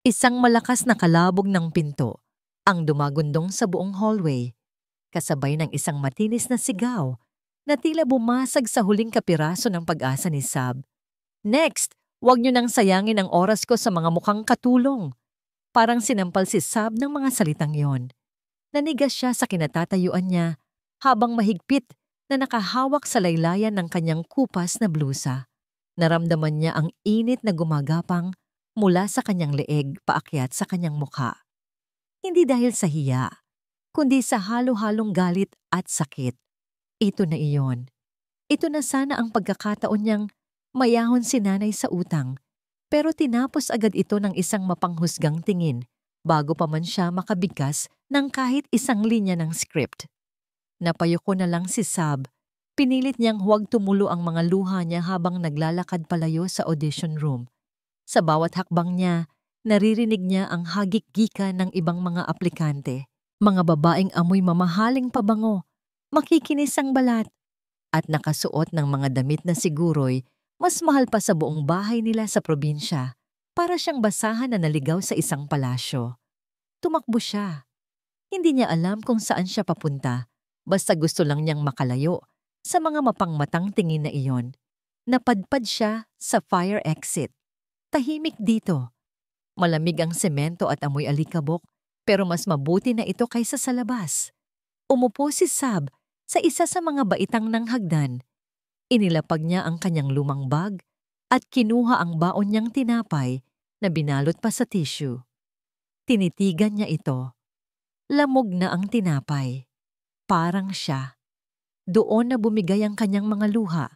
Isang malakas na kalabog ng pinto ang dumagundong sa buong hallway, kasabay ng isang matinis na sigaw na tila bumasag sa huling kapiraso ng pag-asa ni Sab. Next, huwag niyo nang sayangin ang oras ko sa mga mukhang katulong. Parang sinampal si Sab ng mga salitang yon. Nanigas siya sa kinatatayuan niya habang mahigpit na nakahawak sa laylayan ng kanyang kupas na blusa. Naramdaman niya ang init na gumagapang mula sa kanyang leeg paakyat sa kanyang mukha. Hindi dahil sa hiya, kundi sa halo-halong galit at sakit. Ito na iyon. Ito na sana ang pagkakataon niyang mayahon si nanay sa utang, pero tinapos agad ito ng isang mapanghusgang tingin bago pa man siya makabigkas ng kahit isang linya ng script. Napayuko na lang si Sab. Pinilit niyang huwag tumulo ang mga luha niya habang naglalakad palayo sa audition room. Sa bawat hakbang niya, naririnig niya ang hagik-gika ng ibang mga aplikante. Mga babaeng amoy mamahaling pabango, makikinis ang balat, at nakasuot ng mga damit na siguro'y mas mahal pa sa buong bahay nila sa probinsya, para siyang basahan na naligaw sa isang palasyo. Tumakbo siya. Hindi niya alam kung saan siya papunta, basta gusto lang niyang makalayo sa mga mapangmatang tingin na iyon. Napadpad siya sa fire exit. Tahimik dito. Malamig ang semento at amoy alikabok, pero mas mabuti na ito kaysa sa labas. Umupo si Sab sa isa sa mga baitang ng hagdan. Inilapag niya ang kanyang lumang bag at kinuha ang baon niyang tinapay na binalot pa sa tissue. Tinitigan niya ito. Lamog na ang tinapay. Parang siya. Doon na bumigay ang kanyang mga luha.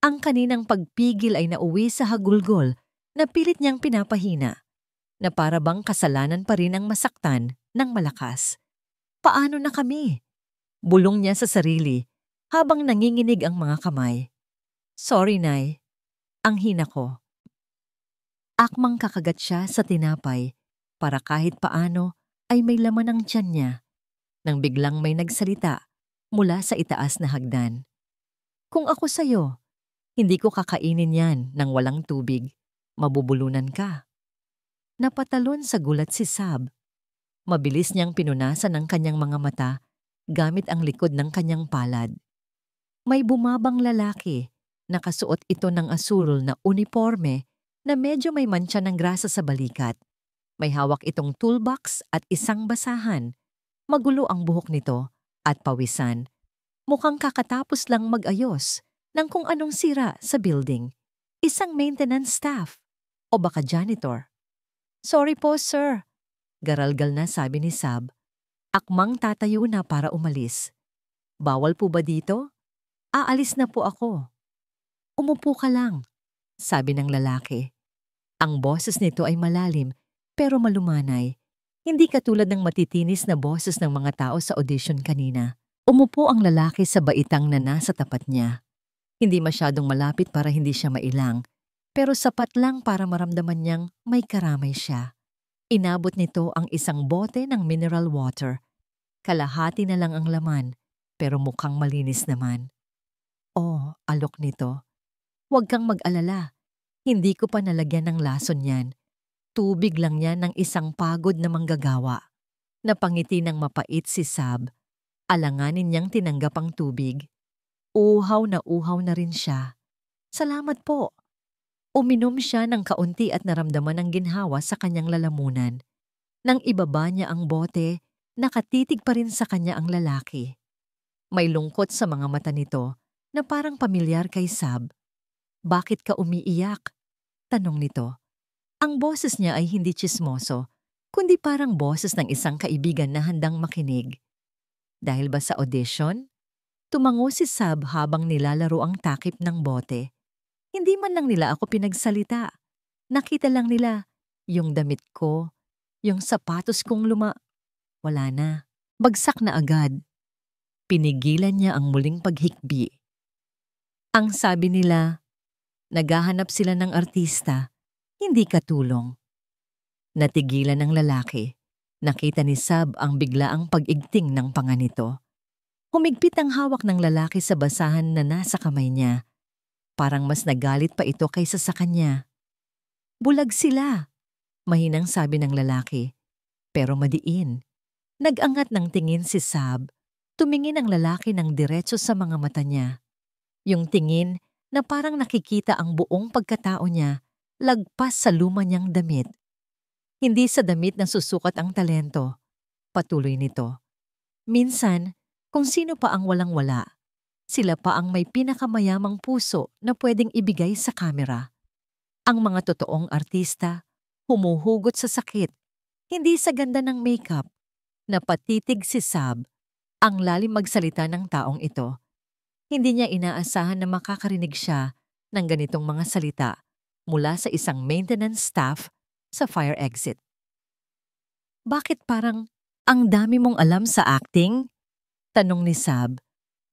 Ang kaninang pagpigil ay nauwi sa hagulgol na pilit niyang pinapahina, na para bang kasalanan pa rin ang masaktan ng malakas. Paano na kami? Bulong niya sa sarili habang nanginginig ang mga kamay. Sorry, Nay. Ang hina ko. Akmang kakagat siya sa tinapay para kahit paano ay may laman ang tiyan niya, nang biglang may nagsalita mula sa itaas na hagdan. Kung ako sa'yo, hindi ko kakainin yan ng walang tubig. Mabubulunan ka. Napatalon sa gulat si Sab. Mabilis niyang pinunasan ang kanyang mga mata gamit ang likod ng kanyang palad. May bumabang lalaki. Nakasuot ito ng asurol na uniforme na medyo may mantsa ng grasa sa balikat. May hawak itong toolbox at isang basahan. Magulo ang buhok nito at pawisan. Mukhang kakatapos lang mag-ayos ng kung anong sira sa building. Isang maintenance staff o baka janitor. Sorry po, sir. Garalgal na sabi ni Sab. Akmang tatayo na para umalis. Bawal po ba dito? Aalis na po ako. Umupo ka lang, sabi ng lalaki. Ang boses nito ay malalim pero malumanay. Hindi katulad ng matitinis na boses ng mga tao sa audition kanina. Umupo ang lalaki sa baitang na nasa tapat niya. Hindi masyadong malapit para hindi siya mailang, pero sapat lang para maramdaman niyang may karamay siya. Inabot nito ang isang bote ng mineral water. Kalahati na lang ang laman, pero mukhang malinis naman. Oh, alok nito. Huwag kang mag-alala. Hindi ko pa nalagyan ng lason yan. Tubig lang yan ng isang pagod na manggagawa. Napangiti ng mapait si Sab. Alanganin niyang tinanggap ang tubig. Uhaw na rin siya. Salamat po. Uminom siya ng kaunti at naramdaman ang ginhawa sa kanyang lalamunan. Nang ibaba niya ang bote, nakatitig pa rin sa kanya ang lalaki. May lungkot sa mga mata nito na parang pamilyar kay Sab. Bakit ka umiiyak? Tanong nito. Ang boses niya ay hindi tsismoso, kundi parang boses ng isang kaibigan na handang makinig. Dahil ba sa audition? Tumango si Sab habang nilalaro ang takip ng bote. Hindi man lang nila ako pinagsalita. Nakita lang nila yung damit ko, yung sapatos kong Wala na. Bagsak na agad. Pinigilan niya ang muling paghikbi. Ang sabi nila, naghahanap sila ng artista, hindi katulong. Natigilan ng lalaki. Nakita ni Sab ang biglaang pag-igting ng panga nito. Humigpit ang hawak ng lalaki sa basahan na nasa kamay niya. Parang mas nagalit pa ito kaysa sa kanya. Bulag sila. Mahinang sabi ng lalaki, pero madiin. Nag-angat ng tingin si Sab. Tumingin ang lalaki ng diretso sa mga mata niya. Yung tingin na parang nakikita ang buong pagkatao niya lagpas sa luma niyang damit. Hindi sa damit na susukat ang talento. Patuloy nito. Minsan, kung sino pa ang walang-wala, sila pa ang may pinakamayamang puso na pwedeng ibigay sa kamera. Ang mga totoong artista, humuhugot sa sakit, hindi sa ganda ng makeup. Napatitig si Sab, ang lalim magsalita ng taong ito. Hindi niya inaasahan na makakarinig siya ng ganitong mga salita mula sa isang maintenance staff sa fire exit. Bakit parang ang dami mong alam sa acting? Tanong ni Sab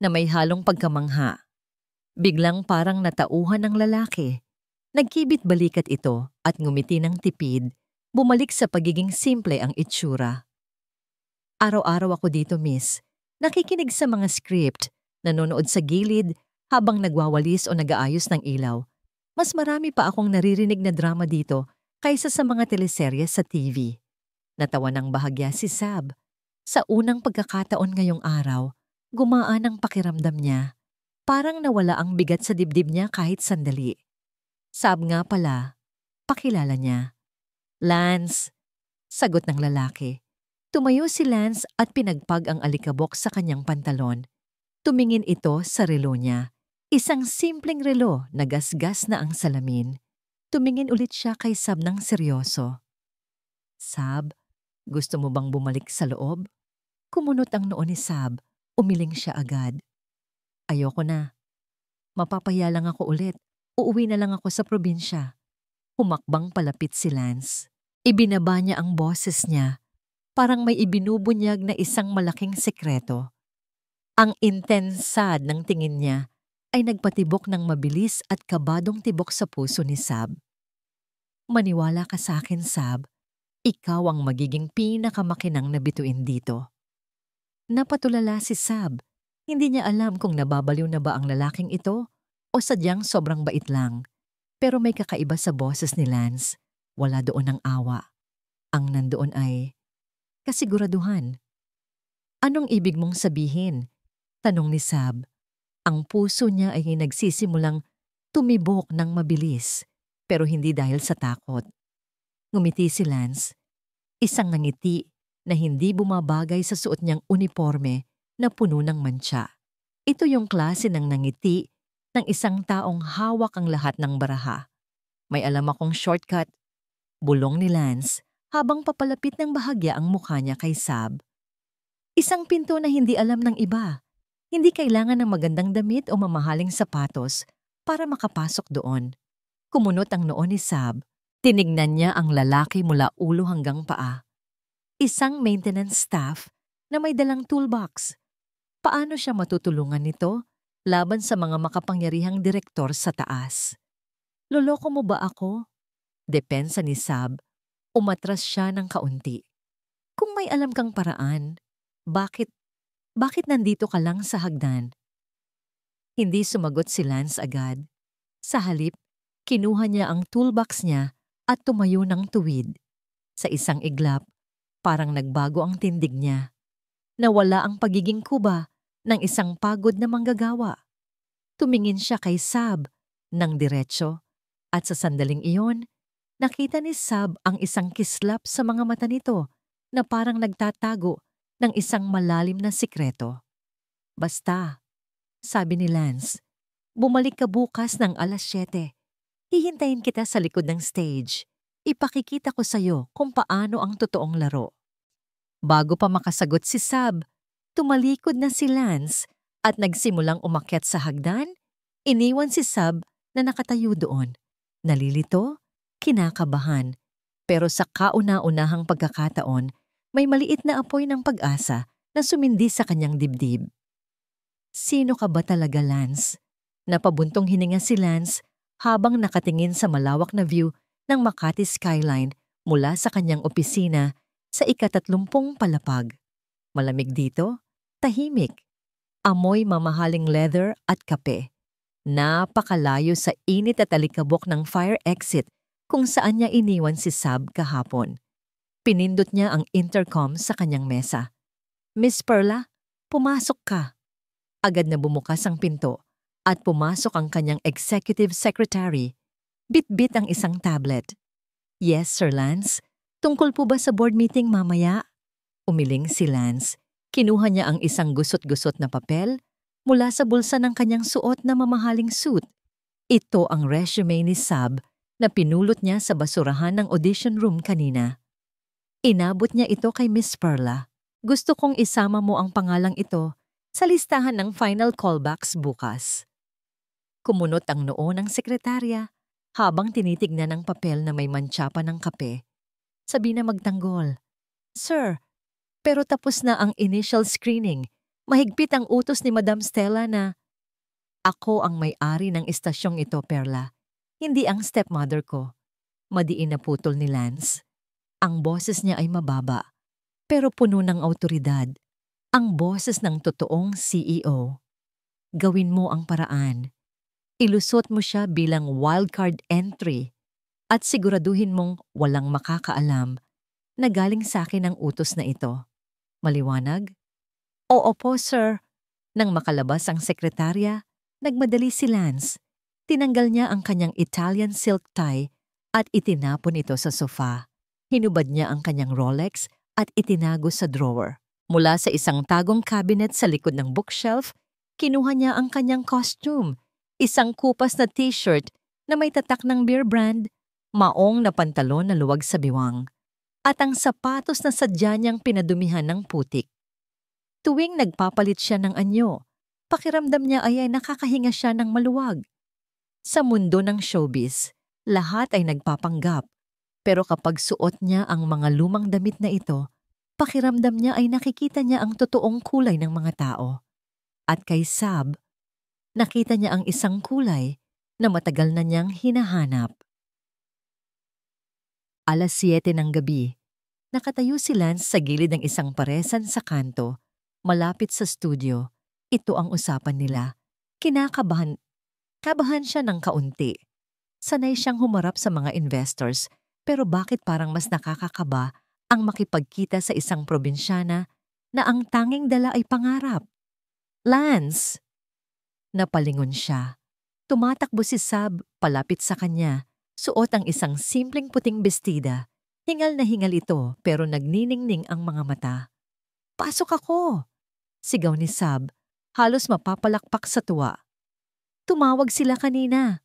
na may halong pagkamangha. Biglang parang natauhan ng lalaki. Nagkibit balikat ito at ngumiti ng tipid, bumalik sa pagiging simple ang itsura. Araw-araw ako dito, miss. Nakikinig sa mga script, nanonood sa gilid habang nagwawalis o nag-aayos ng ilaw. Mas marami pa akong naririnig na drama dito kaysa sa mga teleserye sa TV. Natawa ng bahagya si Sab. Sa unang pagkakataon ngayong araw, gumaan ang pakiramdam niya. Parang nawala ang bigat sa dibdib niya kahit sandali. Sab nga pala, pakilala niya. Lance, sagot ng lalaki. Tumayo si Lance at pinagpag ang alikabok sa kanyang pantalon. Tumingin ito sa relo niya. Isang simpleng relo na gasgas na ang salamin. Tumingin ulit siya kay Sab ng seryoso. Sab, gusto mo bang bumalik sa loob? Kumunot ang noo ni Sab. Umiling siya agad. Ayoko na. Mapapaya lang ako ulit. Uuwi na lang ako sa probinsya. Humakbang palapit si Lance. Ibinaba niya ang boses niya. Parang may ibinubunyag na isang malaking sekreto. Ang intensad ng tingin niya ay nagpatibok ng mabilis at kabadong tibok sa puso ni Sab. Maniwala ka sa akin, Sab. Ikaw ang magiging pinakamakinang na bituin dito. Napatulala si Sab. Hindi niya alam kung nababaliw na ba ang lalaking ito o sadyang sobrang bait lang. Pero may kakaiba sa boses ni Lance. Wala doon ang awa. Ang nandoon ay kasiguraduhan. Anong ibig mong sabihin? Tanong ni Sab. Ang puso niya ay nagsisimulang tumibok ng mabilis, pero hindi dahil sa takot. Ngumiti si Lance. Isang ngiti na hindi bumabagay sa suot niyang uniforme na puno ng mantsa. Ito yung klase ng nangiti ng isang taong hawak ang lahat ng baraha. May alam akong shortcut. Bulong ni Lance habang papalapit ng bahagya ang mukha niya kay Sab. Isang pinto na hindi alam ng iba. Hindi kailangan ng magandang damit o mamahaling sapatos para makapasok doon. Kumunot ang noo ni Sab. Tinignan niya ang lalaki mula ulo hanggang paa. Isang maintenance staff na may dalang toolbox. Paano siya matutulungan nito laban sa mga makapangyarihang direktor sa taas? Loloko mo ba ako? Depensa ni Sab. Umatras siya ng kaunti. Kung may alam kang paraan, bakit nandito ka lang sa hagdan? Hindi sumagot si Lance agad. Sa halip, kinuha niya ang toolbox niya at tumayo ng tuwid. Sa isang iglap, parang nagbago ang tindig niya. Nawala ang pagiging kuba ng isang pagod na manggagawa. Tumingin siya kay Sab ng diretso at sa sandaling iyon, nakita ni Sab ang isang kislap sa mga mata nito na parang nagtatago ng isang malalim na sikreto. Basta, sabi ni Lance, bumalik ka bukas ng 7:00. Hihintayin kita sa likod ng stage. Ipakikita ko sa'yo kung paano ang totoong laro. Bago pa makasagot si Sab, tumalikod na si Lance at nagsimulang umakyat sa hagdan. Iniwan si Sab na nakatayo doon. Nalilito, kinakabahan. Pero sa kauna-unahang pagkakataon, may maliit na apoy ng pag-asa na sumindi sa kanyang dibdib. Sino ka ba talaga, Lance? Napabuntong hininga si Lance habang nakatingin sa malawak na view ng Makati skyline mula sa kanyang opisina sa 30 palapag. Malamig dito, tahimik. Amoy mamahaling leather at kape. Napakalayo sa init at alikabok ng fire exit kung saan niya iniwan si Sab kahapon. Pinindot niya ang intercom sa kanyang mesa. "Miss Perla, pumasok ka." Agad na bumukas ang pinto at pumasok ang kanyang executive secretary. Bit-bit ang isang tablet. "Yes, Sir Lance. Tungkol po ba sa board meeting mamaya?" Umiling si Lance. Kinuha niya ang isang gusot-gusot na papel mula sa bulsa ng kanyang suot na mamahaling suit. Ito ang resume ni Sab na pinulot niya sa basurahan ng audition room kanina. Inabot niya ito kay Miss Perla. "Gusto kong isama mo ang pangalang ito sa listahan ng final callbacks bukas." Kumunot ang noo ng sekretarya habang tinitignan ang papel na may mantsa pa ng kape. Sabi na magtanggol, "Sir, pero tapos na ang initial screening. Mahigpit ang utos ni Madam Stella na..." "Ako ang may-ari ng istasyong ito, Perla. Hindi ang stepmother ko." Madiin na putol ni Lance. Ang boses niya ay mababa, pero puno ng awtoridad. Ang boses ng totoong CEO. "Gawin mo ang paraan. Ilusot mo siya bilang wildcard entry at siguraduhin mong walang makakaalam na galing sa akin ang utos na ito. Maliwanag?" "Oo po, sir." Nang makalabas ang sekretarya, nagmadali si Lance. Tinanggal niya ang kanyang Italian silk tie at itinapon ito sa sofa. Hinubad niya ang kanyang Rolex at itinago sa drawer. Mula sa isang tagong cabinet sa likod ng bookshelf, kinuha niya ang kanyang costume, isang kupas na t-shirt na may tatak ng beer brand, maong na pantalon na luwag sa biwang, at ang sapatos na sadya niyang pinadumihan ng putik. Tuwing nagpapalit siya ng anyo, pakiramdam niya ay nakakahinga siya ng maluwag. Sa mundo ng showbiz, lahat ay nagpapanggap. Pero kapag suot niya ang mga lumang damit na ito, pakiramdam niya ay nakikita niya ang totoong kulay ng mga tao. At kay Sab, nakita niya ang isang kulay na matagal na niyang hinahanap. 7:00 ng gabi. Nakatayo si Lance sa gilid ng isang paresan sa kanto, malapit sa studio. Ito ang usapan nila. Kabahan siya ng kaunti. Sanay siyang humarap sa mga investors, pero bakit parang mas nakakakaba ang makipagkita sa isang probinsyana na ang tanging dala ay pangarap? "Lance!" Napalingon siya. Tumatakbo si Sab palapit sa kanya. Suot ang isang simpleng puting bestida. Hingal na hingal ito pero nagniningning ang mga mata. "Pasok ako!" Sigaw ni Sab, halos mapapalakpak sa tuwa. "Tumawag sila kanina.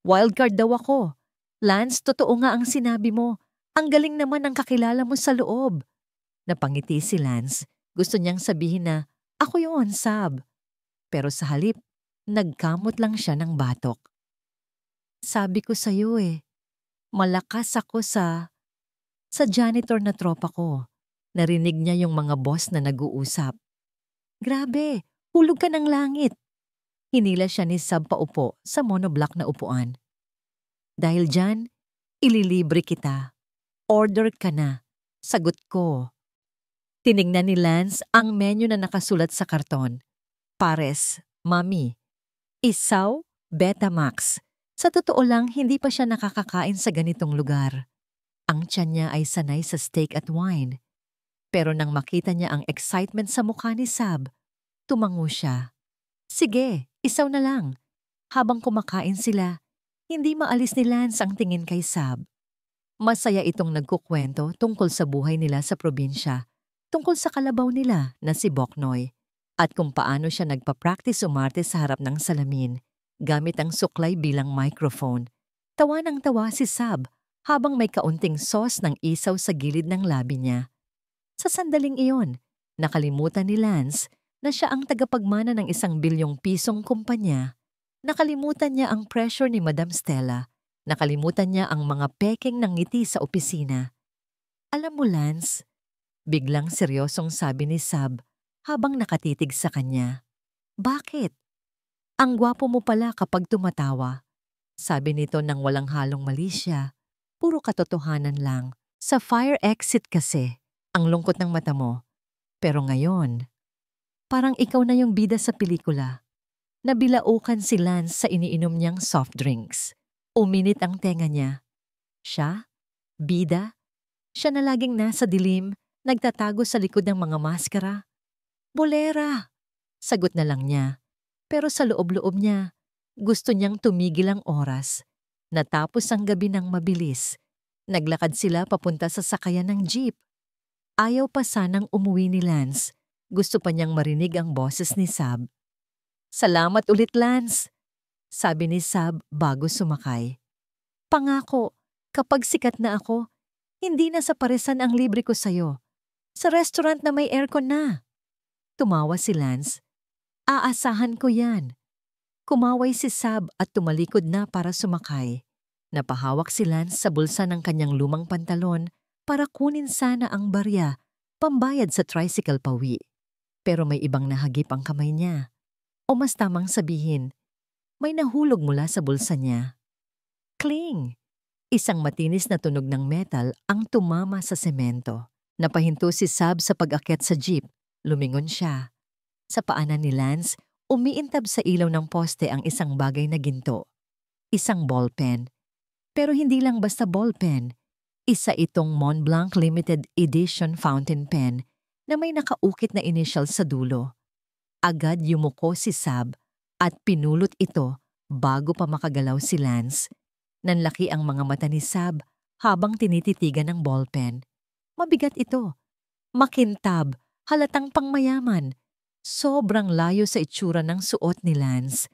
Wildcard daw ako. Lance, totoo nga ang sinabi mo. Ang galing naman ang kakilala mo sa loob." Napangiti si Lance. Gusto niyang sabihin na, "Ako yun, Sab." Pero sa halip, nagkamot lang siya ng batok. "Sabi ko sa'yo malakas ako sa janitor na tropa ko." Narinig niya yung mga boss na nag-uusap. "Grabe, hulog ka ng langit." Hinila siya ni Sab paupo sa monoblock na upuan. "Dahil dyan, ililibre kita. Order ka na." Sagot ko. Tinignan ni Lance ang menu na nakasulat sa karton. Pares, Mami, Isaw, Betamax. Sa totoo lang, hindi pa siya nakakakain sa ganitong lugar. Ang tiyan niya ay sanay sa steak at wine. Pero nang makita niya ang excitement sa mukha ni Sab, tumango siya. "Sige, isaw na lang." Habang kumakain sila, hindi maalis ni Lance ang tingin kay Sab. Masaya itong nagkukwento tungkol sa buhay nila sa probinsya, tungkol sa kalabaw nila na si Boknoy, at kung paano siya nagpa-practice umarte sa harap ng salamin, gamit ang suklay bilang microphone. Tawa ng tawa si Sab habang may kaunting sauce ng isaw sa gilid ng labi niya. Sa sandaling iyon, nakalimutan ni Lance na siya ang tagapagmana ng ₱1 bilyong kumpanya. Nakalimutan niya ang pressure ni Madam Stella. Nakalimutan niya ang mga peking ng ngiti sa opisina. "Alam mo, Lance," biglang seryosong sabi ni Sab habang nakatitig sa kanya. "Bakit? Ang gwapo mo pala kapag tumatawa." Sabi nito nang walang halong malisya. Puro katotohanan lang. "Sa fire exit kasi, ang lungkot ng mata mo. Pero ngayon, parang ikaw na yung bida sa pelikula." Nabilaukan si Lance sa iniinom niyang soft drinks. Uminit ang tenga niya. Siya? Bida? Siya na laging nasa dilim, nagtatago sa likod ng mga maskara? Bolera! Sagot na lang niya. Pero sa loob-loob niya, gusto niyang tumigil ang oras. Natapos ang gabi ng mabilis. Naglakad sila papunta sa sakayan ng jeep. Ayaw pa sanang umuwi ni Lance. Gusto pa niyang marinig ang boses ni Sab. Salamat ulit, Lance, sabi ni Sab bago sumakay. Pangako, kapag sikat na ako, hindi na sa paresan ang libre ko sa'yo. Sa restaurant na may aircon na. Tumawa si Lance. Aasahan ko yan. Kumaway si Sab at tumalikod na para sumakay. Napahawak si Lance sa bulsa ng kanyang lumang pantalon para kunin sana ang barya, pambayad sa tricycle pauwi. Pero may ibang nahagip ang kamay niya. O mas tamang sabihin, may nahulog mula sa bulsa niya. Cling! Isang matinis na tunog ng metal ang tumama sa semento. Napahinto si Sab sa pag-akyat sa jeep. Lumingon siya. Sa paanan ni Lance, umiintab sa ilaw ng poste ang isang bagay na ginto. Isang ballpen. Pero hindi lang basta ballpen. Isa itong Montblanc Limited Edition fountain pen na may nakaukit na initial sa dulo. Agad yumuko si Sab at pinulot ito bago pa makagalaw si Lance. Nanlaki ang mga mata ni Sab habang tinititigan ng ballpen. Mabigat ito. Makintab, halatang pangmayaman. Sobrang layo sa itsura ng suot ni Lance.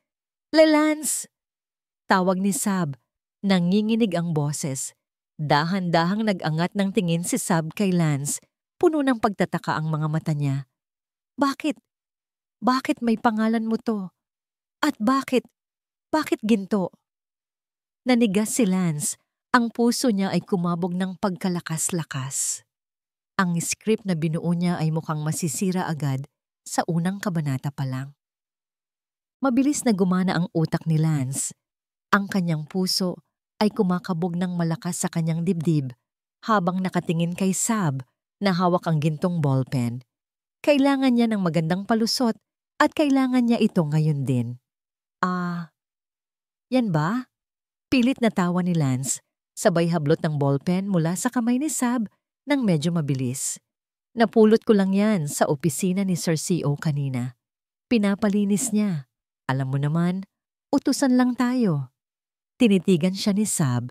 Lance! Tawag ni Sab. Nanginginig ang boses. Dahan-dahang nag-angat ng tingin si Sab kay Lance. Puno ng pagtataka ang mga mata niya. Bakit? Bakit may pangalan mo to? At bakit ginto? Nanigas si Lance. Ang puso niya ay kumabog ng pagkalakas-lakas. Ang script na binuo niya ay mukhang masisira agad sa unang kabanata pa lang. Mabilis na gumana ang utak ni Lance. Ang kanyang puso ay kumakabog ng malakas sa kanyang dibdib habang nakatingin kay Sab na hawak ang gintong ballpen. Kailangan niya ng magandang palusot at kailangan niya ito ngayon din. Yan ba? Pilit na tawa ni Lance, sabay hablot ng ballpen mula sa kamay ni Sab nang medyo mabilis. Napulot ko lang yan sa opisina ni Sir C.O. kanina. Pinapalinis niya. Alam mo naman, utusan lang tayo. Tinitigan siya ni Sab.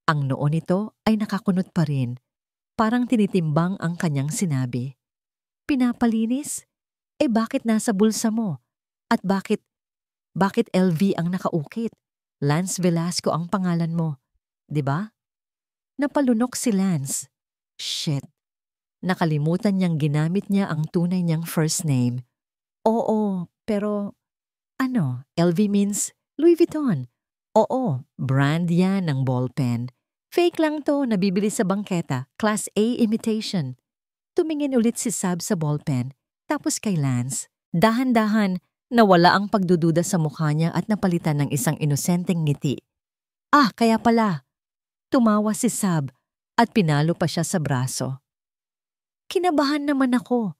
Ang noo nito ay nakakunot pa rin. Parang tinitimbang ang kanyang sinabi. Pinapalinis? Bakit nasa bulsa mo? At bakit LV ang nakaukit? Lance Velasco ang pangalan mo, 'di ba? Napalunok si Lance. Shit. Nakalimutan niyang ginamit niya ang tunay niyang first name. Oo, pero LV means Louis Vuitton. Oo, brand yan ng ballpen. Fake lang to, nabibili sa bangketa, Class A imitation. Tumingin ulit si Sab sa ballpen, tapos kay Lance. Dahan-dahan, nawala ang pagdududa sa mukha niya at napalitan ng isang inosenteng ngiti. Kaya pala. Tumawa si Sab at pinalo pa siya sa braso. Kinabahan naman ako.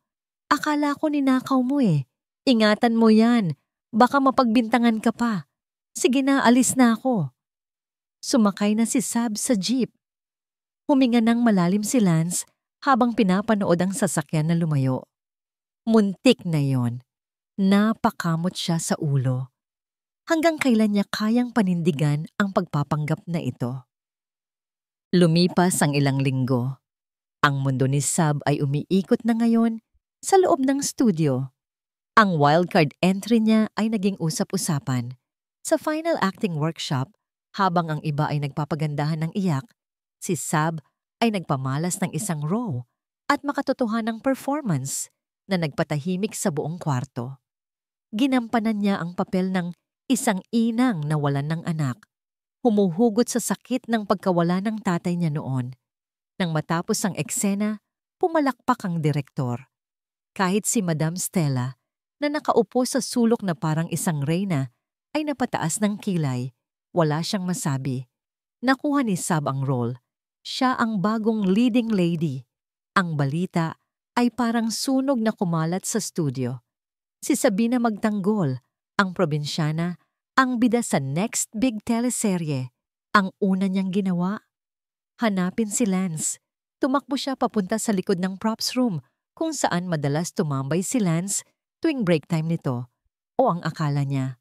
Akala ko ninakaw mo eh. Ingatan mo yan. Baka mapagbintangan ka pa. Sige na, alis na ako. Sumakay na si Sab sa jeep. Huminga ng malalim si Lance habang pinapanood ang sasakyan na lumayo. Muntik na yon. Napakamot siya sa ulo. Hanggang kailan niya kayang panindigan ang pagpapanggap na ito? Lumipas ang ilang linggo. Ang mundo ni Sab ay umiikot na ngayon sa loob ng studio. Ang wildcard entry niya ay naging usap-usapan. Sa final acting workshop, habang ang iba ay nagpapagandahan ng iyak, si Sab ay nagpamalas ng isang raw at makatotohanang performance na nagpatahimik sa buong kwarto. Ginampanan niya ang papel ng isang inang na walan ng anak, humuhugot sa sakit ng pagkawala ng tatay niya noon. Nang matapos ang eksena, pumalakpak ang direktor. Kahit si Madam Stella, na nakaupo sa sulok na parang isang reyna, ay napataas ng kilay, wala siyang masabi. Nakuha ni Sab ang role. Siya ang bagong leading lady. Ang balita ay parang sunog na kumalat sa studio. Si Sabina Magtanggol, ang probinsyana, ang bida sa next big teleserye. Ang una niyang ginawa, hanapin si Lance. Tumakbo siya papunta sa likod ng props room kung saan madalas tumambay si Lance tuwing break time nito o ang akala niya.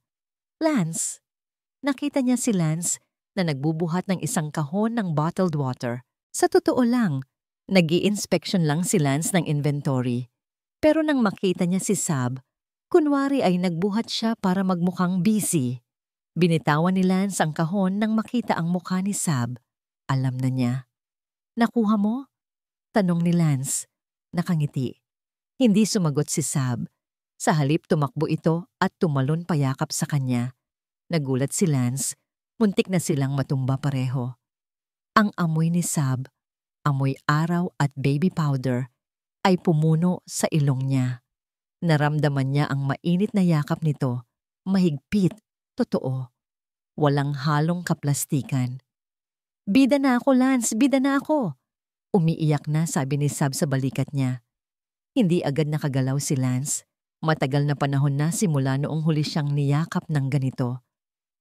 Lance! Nakita niya si Lance na nagbubuhat ng isang kahon ng bottled water. Sa totoo lang, nag-i-inspection lang si Lance ng inventory. Pero nang makita niya si Sab, kunwari ay nagbuhat siya para magmukhang busy. Binitawan ni Lance ang kahon nang makita ang mukha ni Sab. Alam na niya. Nakuha mo? Tanong ni Lance. Nakangiti. Hindi sumagot si Sab. Sa halip tumakbo ito at tumalon payakap sa kanya. Nagulat si Lance. Muntik na silang matumba pareho. Ang amoy ni Sab, amoy araw at baby powder, ay pumuno sa ilong niya. Naramdaman niya ang mainit na yakap nito. Mahigpit, totoo. Walang halong kaplastikan. Bida na ako, Lance, bida na ako. Umiiyak na, sabi ni Sab sa balikat niya. Hindi agad nakagalaw si Lance. Matagal na panahon na simula noong huli siyang niyakap ng ganito.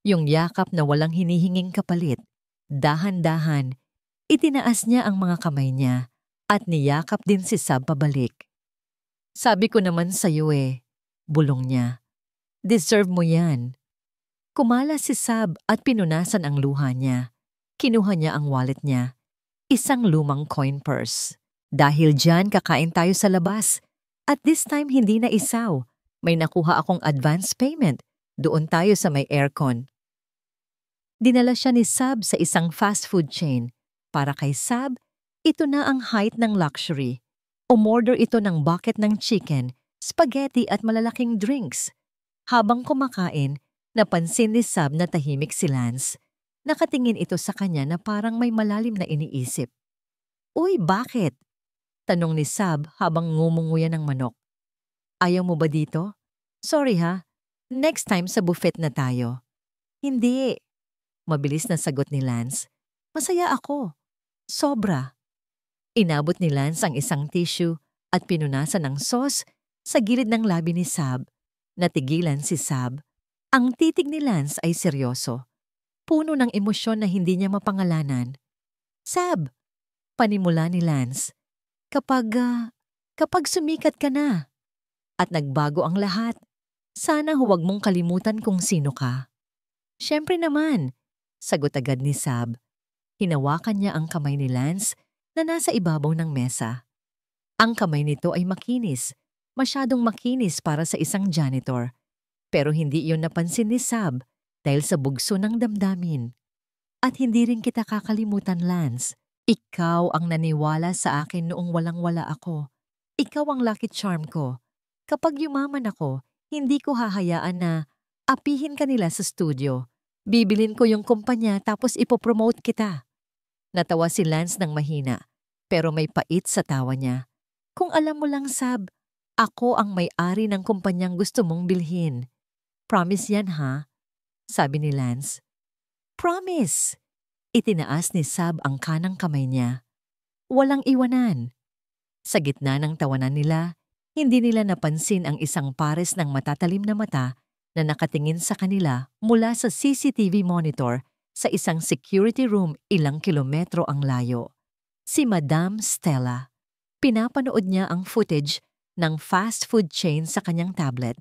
Yung yakap na walang hinihinging kapalit. Dahan-dahan, itinaas niya ang mga kamay niya at niyakap din si Sab pabalik. Sabi ko naman sa'yo bulong niya. Deserve mo yan. Kumala si Sab at pinunasan ang luha niya. Kinuha niya ang wallet niya. Isang lumang coin purse. Dahil dyan kakain tayo sa labas. At this time hindi na isaw. May nakuha akong advance payment. Doon tayo sa may aircon. Dinala siya ni Sab sa isang fast food chain. Para kay Sab, ito na ang height ng luxury. Umorder ito ng bucket ng chicken, spaghetti at malalaking drinks. Habang kumakain, napansin ni Sab na tahimik si Lance. Nakatingin ito sa kanya na parang may malalim na iniisip. Uy, bakit? Tanong ni Sab habang ngumunguya ng manok. Ayaw mo ba dito? Sorry ha, next time sa buffet na tayo. Hindi. Mabilis na sagot ni Lance. Masaya ako. Sobra. Inabot ni Lance ang isang tissue at pinunasan ng sauce sa gilid ng labi ni Sab. Natigilan si Sab. Ang titig ni Lance ay seryoso. Puno ng emosyon na hindi niya mapangalanan. Sab, panimula ni Lance. Kapag sumikat ka na at nagbago ang lahat, sana huwag mong kalimutan kung sino ka. Siyempre naman, sagot agad ni Sab. Hinawakan niya ang kamay ni Lance na nasa ibabaw ng mesa. Ang kamay nito ay makinis, masyadong makinis para sa isang janitor. Pero hindi iyon napansin ni Sab dahil sa bugso ng damdamin. At hindi rin kita kakalimutan, Lance. Ikaw ang naniwala sa akin noong walang-wala ako. Ikaw ang lucky charm ko. Kapag yumaman ako, hindi ko hahayaan na apihin ka nila sa studio. Bibilin ko yung kumpanya tapos ipopromote kita. Natawa si Lance ng mahina, pero may pait sa tawa niya. Kung alam mo lang, Sab, ako ang may-ari ng kumpanyang gusto mong bilhin. Promise yan, ha? Sabi ni Lance. Promise! Itinaas ni Sab ang kanang kamay niya. Walang iwanan. Sa gitna ng tawanan nila, hindi nila napansin ang isang pares ng matatalim na mata na nakatingin sa kanila mula sa CCTV monitor sa isang security room ilang kilometro ang layo. Si Madam Stella. Pinapanood niya ang footage ng fast food chain sa kanyang tablet.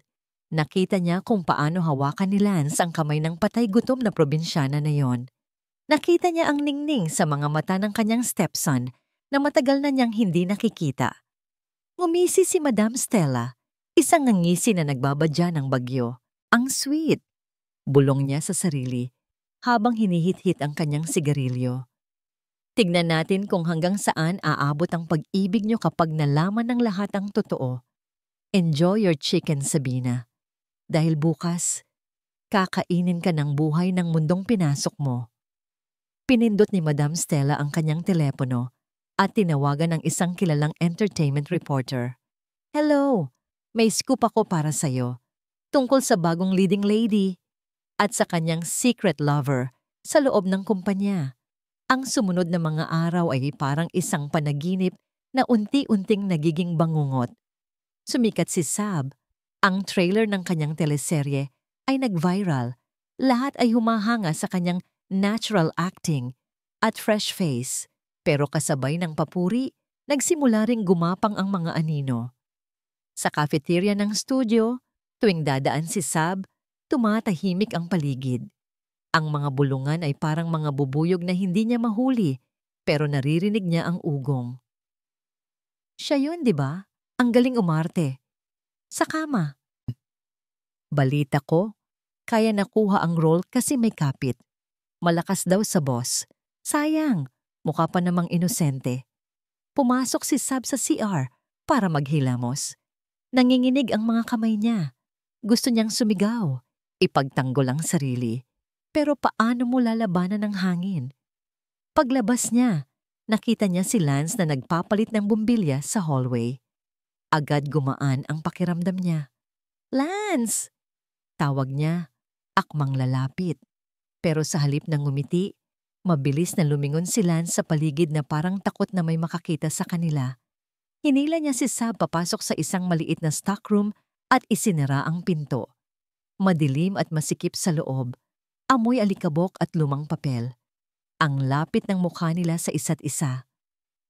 Nakita niya kung paano hawakan ni Lance ang kamay ng patay gutom na probinsyana na yon. Nakita niya ang ningning sa mga mata ng kanyang stepson na matagal na niyang hindi nakikita. Ngumisi si Madam Stella, isang ngangisi na nagbabadya ng bagyo. Ang sweet! Bulong niya sa sarili habang hinihit-hit ang kanyang sigarilyo. Tignan natin kung hanggang saan aabot ang pag-ibig niyo kapag nalaman ng lahat ang totoo. Enjoy your chicken, Sabina. Dahil bukas, kakainin ka ng buhay ng mundong pinasok mo. Pinindot ni Madam Stella ang kanyang telepono at tinawagan ng isang kilalang entertainment reporter. Hello, may scoop ako para sa'yo. Tungkol sa bagong leading lady at sa kanyang secret lover sa loob ng kumpanya. Ang sumunod na mga araw ay parang isang panaginip na unti-unting nagiging bangungot. Sumikat si Sab. Ang trailer ng kanyang teleserye ay nag-viral. Lahat ay humahanga sa kanyang natural acting at fresh face. Pero kasabay ng papuri, nagsimula ring gumapang ang mga anino. Sa cafeteria ng studio, tuwing dadaan si Sab, tumatahimik ang paligid. Ang mga bulungan ay parang mga bubuyog na hindi niya mahuli, pero naririnig niya ang ugong. Siya yun, di ba? Ang galing umarte. Sa kama. Balita ko, kaya nakuha ang role kasi may kapit. Malakas daw sa boss. Sayang, mukha pa namang inosente. Pumasok si Sab sa CR para maghilamos. Nanginginig ang mga kamay niya. Gusto niyang sumigaw, ipagtanggol ang sarili. Pero paano mo lalabanan ng hangin? Paglabas niya, nakita niya si Lance na nagpapalit ng bumbilya sa hallway. Agad gumaan ang pakiramdam niya. Lance! Tawag niya, akmang lalapit. Pero sa halip ng ngumiti, mabilis na lumingon si Lance sa paligid na parang takot na may makakita sa kanila. Hinila niya si Sab papasok sa isang maliit na stockroom at isinara ang pinto. Madilim at masikip sa loob, amoy alikabok at lumang papel. Ang lapit ng mukha nila sa isa't isa.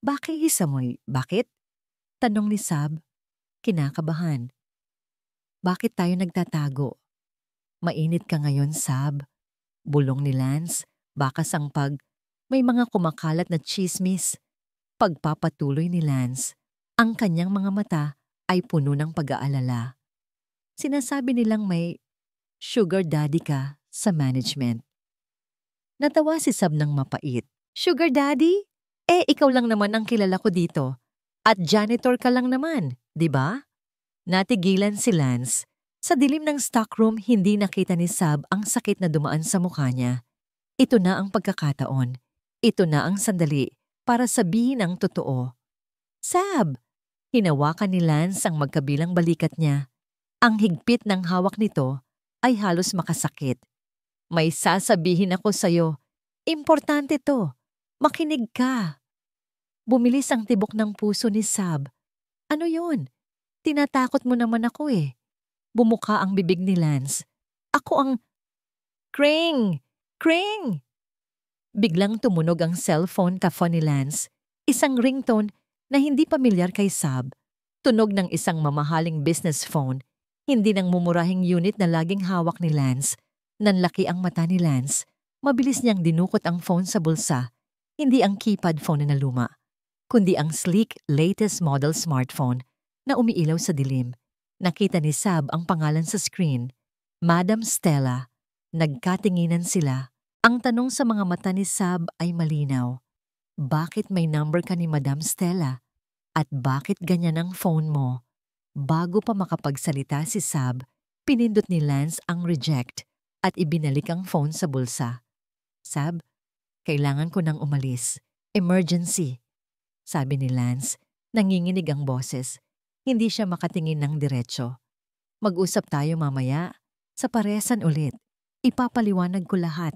Bakit? Tanong ni Sab, kinakabahan. Bakit tayo nagtatago? Mainit ka ngayon, Sab. Bulong ni Lance, bakas ang may mga kumakalat na chismis. Pagpapatuloy ni Lance, ang kanyang mga mata ay puno ng pag-aalala. Sinasabi nilang may sugar daddy ka sa management. Natawa si Sab ng mapait. Sugar daddy? Ikaw lang naman ang kilala ko dito. At janitor ka lang naman, di ba? Natigilan si Lance. Sa dilim ng stockroom, hindi nakita ni Sab ang sakit na dumaan sa mukha niya. Ito na ang pagkakataon. Ito na ang sandali para sabihin ang totoo. Sab! Hinawakan ni Lance ang magkabilang balikat niya. Ang higpit ng hawak nito ay halos makasakit. May sasabihin ako sa'yo. Importante to. Makinig ka. Bumilis ang tibok ng puso ni Sab. Ano yun? Tinatakot mo naman ako eh. Bumuka ang bibig ni Lance. Ako ang... Kring! Kring! Biglang tumunog ang cellphone ni Lance. Isang ringtone na hindi pamilyar kay Sab. Tunog ng isang mamahaling business phone. Hindi ng mumurahing unit na laging hawak ni Lance. Nanlaki ang mata ni Lance. Mabilis niyang dinukot ang phone sa bulsa. Hindi ang keypad phone na luma, kundi ang sleek, latest model smartphone na umiilaw sa dilim. Nakita ni Sab ang pangalan sa screen, Madam Stella. Nagkatinginan sila. Ang tanong sa mga mata ni Sab ay malinaw. Bakit may number ka ni Madam Stella? At bakit ganyan ang phone mo? Bago pa makapagsalita si Sab, pinindot ni Lance ang reject at ibinalik ang phone sa bulsa. Sab, kailangan ko nang umalis. Emergency. Sabi ni Lance, nanginginig ang boses. Hindi siya makatingin ng diretso. Mag-usap tayo mamaya. Sa paresan ulit. Ipapaliwanag ko lahat.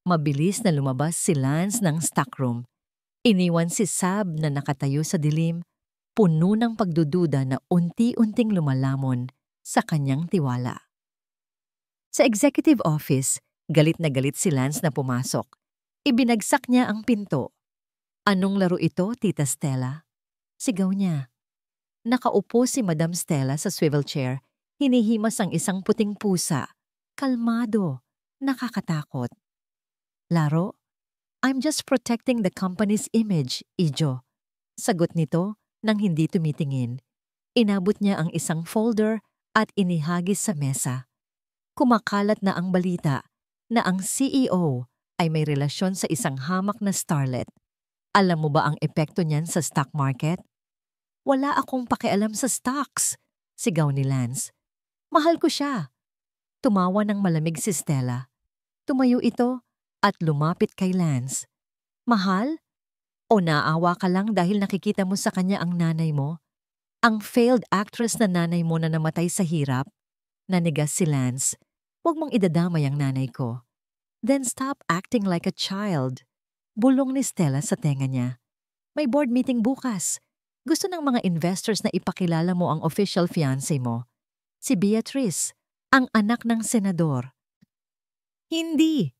Mabilis na lumabas si Lance ng stockroom. Iniwan si Sab na nakatayo sa dilim, puno ng pagdududa na unti-unting lumalamon sa kanyang tiwala. Sa executive office, galit na galit si Lance na pumasok. Ibinagsak niya ang pinto. Anong laro ito, Tita Stella? Sigaw niya. Nakaupo si Madam Stella sa swivel chair, hinihimas ang isang puting pusa. Kalmado, nakakatakot. Laro? I'm just protecting the company's image, Ijo. Sagot nito nang hindi tumitingin. Inabot niya ang isang folder at inihagis sa mesa. Kumakalat na ang balita na ang CEO ay may relasyon sa isang hamak na starlet. Alam mo ba ang epekto niyan sa stock market? Wala akong pakialam sa stocks, sigaw ni Lance. Mahal ko siya. Tumawa ng malamig si Stella. Tumayo ito at lumapit kay Lance. Mahal? O naawa ka lang dahil nakikita mo sa kanya ang nanay mo? Ang failed actress na nanay mo na namatay sa hirap? Nanigas si Lance. Huwag mong idadamay ang nanay ko. Then stop acting like a child. Bulong ni Stella sa tenga niya. May board meeting bukas. Gusto ng mga investors na ipakilala mo ang official fiancé mo. Si Beatrice, ang anak ng senador. Hindi.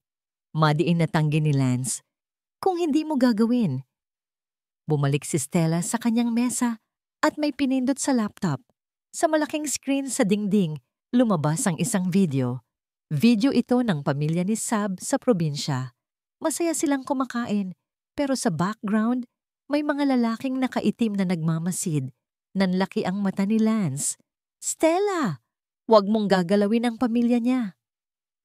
Madiin na tanggi ni Lance. Kung hindi mo gagawin, Bumalik si Stella sa kanyang mesa at may pinindot sa laptop. Sa malaking screen sa dingding, lumabas ang isang video. Video ito ng pamilya ni Sab sa probinsya. Masaya silang kumakain, pero sa background, may mga lalaking nakaitim na nagmamasid. Nanlaki ang mata ni Lance. Stella! Huwag mong gagalawin ang pamilya niya.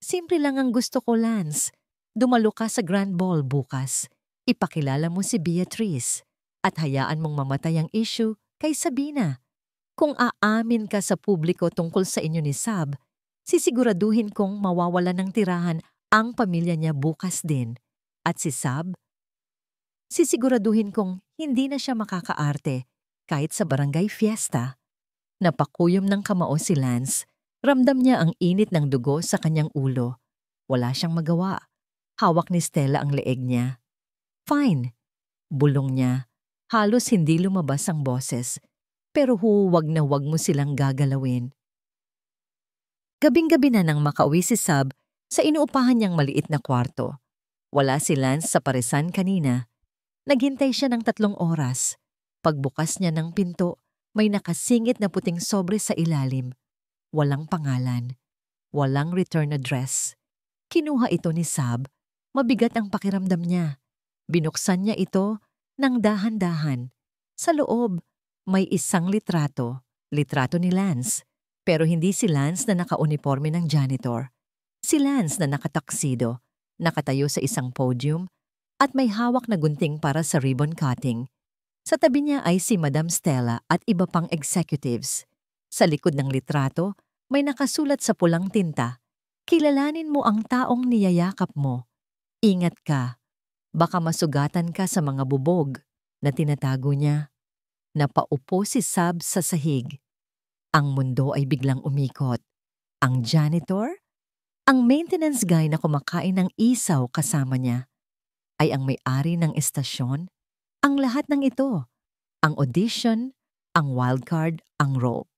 Simple lang ang gusto ko, Lance. Dumalo ka sa Grand Ball bukas. Ipakilala mo si Beatrice at hayaan mong mamatay ang issue kay Sabina. Kung aamin ka sa publiko tungkol sa inyo ni Sab, sisiguraduhin kong mawawala ng tirahan ang pamilya niya bukas din. At si Sab, sisiguraduhin kong hindi na siya makakaarte kahit sa barangay fiesta. Napakuyom ng kamao si Lance. Ramdam niya ang init ng dugo sa kanyang ulo. Wala siyang magawa. Hawak ni Stella ang leeg niya. Fine. Bulong niya. Halos hindi lumabas ang boses. Pero huwag na huwag mo silang gagalawin. Gabing-gabi na nang makauwi si Sab sa inuupahan niyang maliit na kwarto. Wala si Lance sa paresan kanina. Naghintay siya ng 3 oras. Pagbukas niya ng pinto, may nakasingit na puting sobre sa ilalim. Walang pangalan. Walang return address. Kinuha ito ni Sab. Mabigat ang pakiramdam niya. Binuksan niya ito ng dahan-dahan. Sa loob, may isang litrato. Litrato ni Lance. Pero hindi si Lance na naka-uniforme ng janitor. Si Lance na nakataksido, nakatayo sa isang podium, at may hawak na gunting para sa ribbon cutting. Sa tabi niya ay si Madam Stella at iba pang executives. Sa likod ng litrato, may nakasulat sa pulang tinta, "Kilalanin mo ang taong niyayakap mo. Ingat ka. Baka masugatan ka sa mga bubog," na tinatago niya. Napaupo si Sab sa sahig. Ang mundo ay biglang umikot. Ang janitor, ang maintenance guy na kumakain ng isaw kasama niya, ay ang may-ari ng estasyon. Ang lahat ng ito, ang audition, ang wildcard, ang role.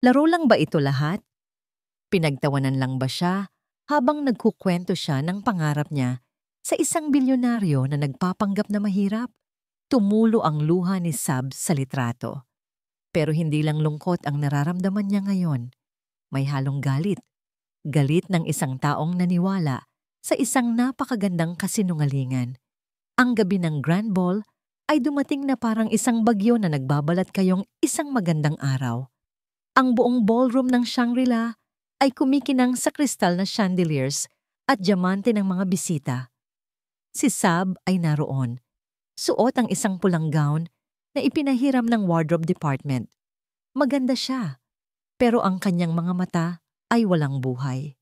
Laro lang ba ito lahat? Pinagtawanan lang ba siya habang nagkukwento siya ng pangarap niya sa isang bilyonaryo na nagpapanggap na mahirap? Tumulo ang luha ni Sab sa litrato. Pero hindi lang lungkot ang nararamdaman niya ngayon. May halong galit. Galit ng isang taong naniwala sa isang napakagandang kasinungalingan. Ang gabi ng Grand Ball ay dumating na parang isang bagyo na nagbabalat kayong isang magandang araw. Ang buong ballroom ng Shangri-La ay kumikinang sa kristal na chandeliers at diamante ng mga bisita. Si Sab ay naroon. Suot ang isang pulang gown na ipinahiram ng wardrobe department. Maganda siya, pero ang kanyang mga mata ay walang buhay.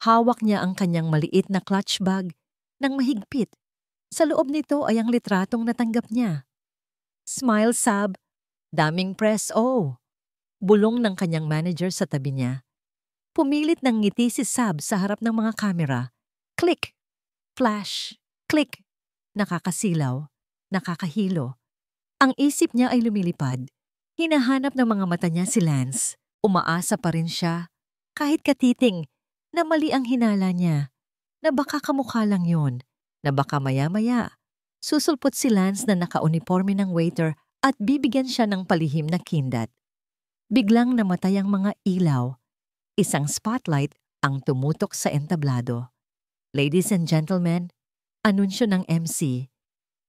Hawak niya ang kanyang maliit na clutch bag ng mahigpit. Sa loob nito ay ang litratong natanggap niya. Smile, Sab. Daming press, oh. Bulong ng kanyang manager sa tabi niya. Pumilit ng ngiti si Sab sa harap ng mga kamera. Click. Flash. Click. Nakakasilaw. Nakakahilo. Ang isip niya ay lumilipad. Hinahanap ng mga mata niya si Lance. Umaasa pa rin siya. Kahit katiting, na mali ang hinala niya. Na baka kamukha lang yon. Na baka maya-maya, susulpot si Lance na naka-uniforme ng waiter at bibigyan siya ng palihim na kindat. Biglang namatay ang mga ilaw. Isang spotlight ang tumutok sa entablado. Ladies and gentlemen, anunsyo ng MC.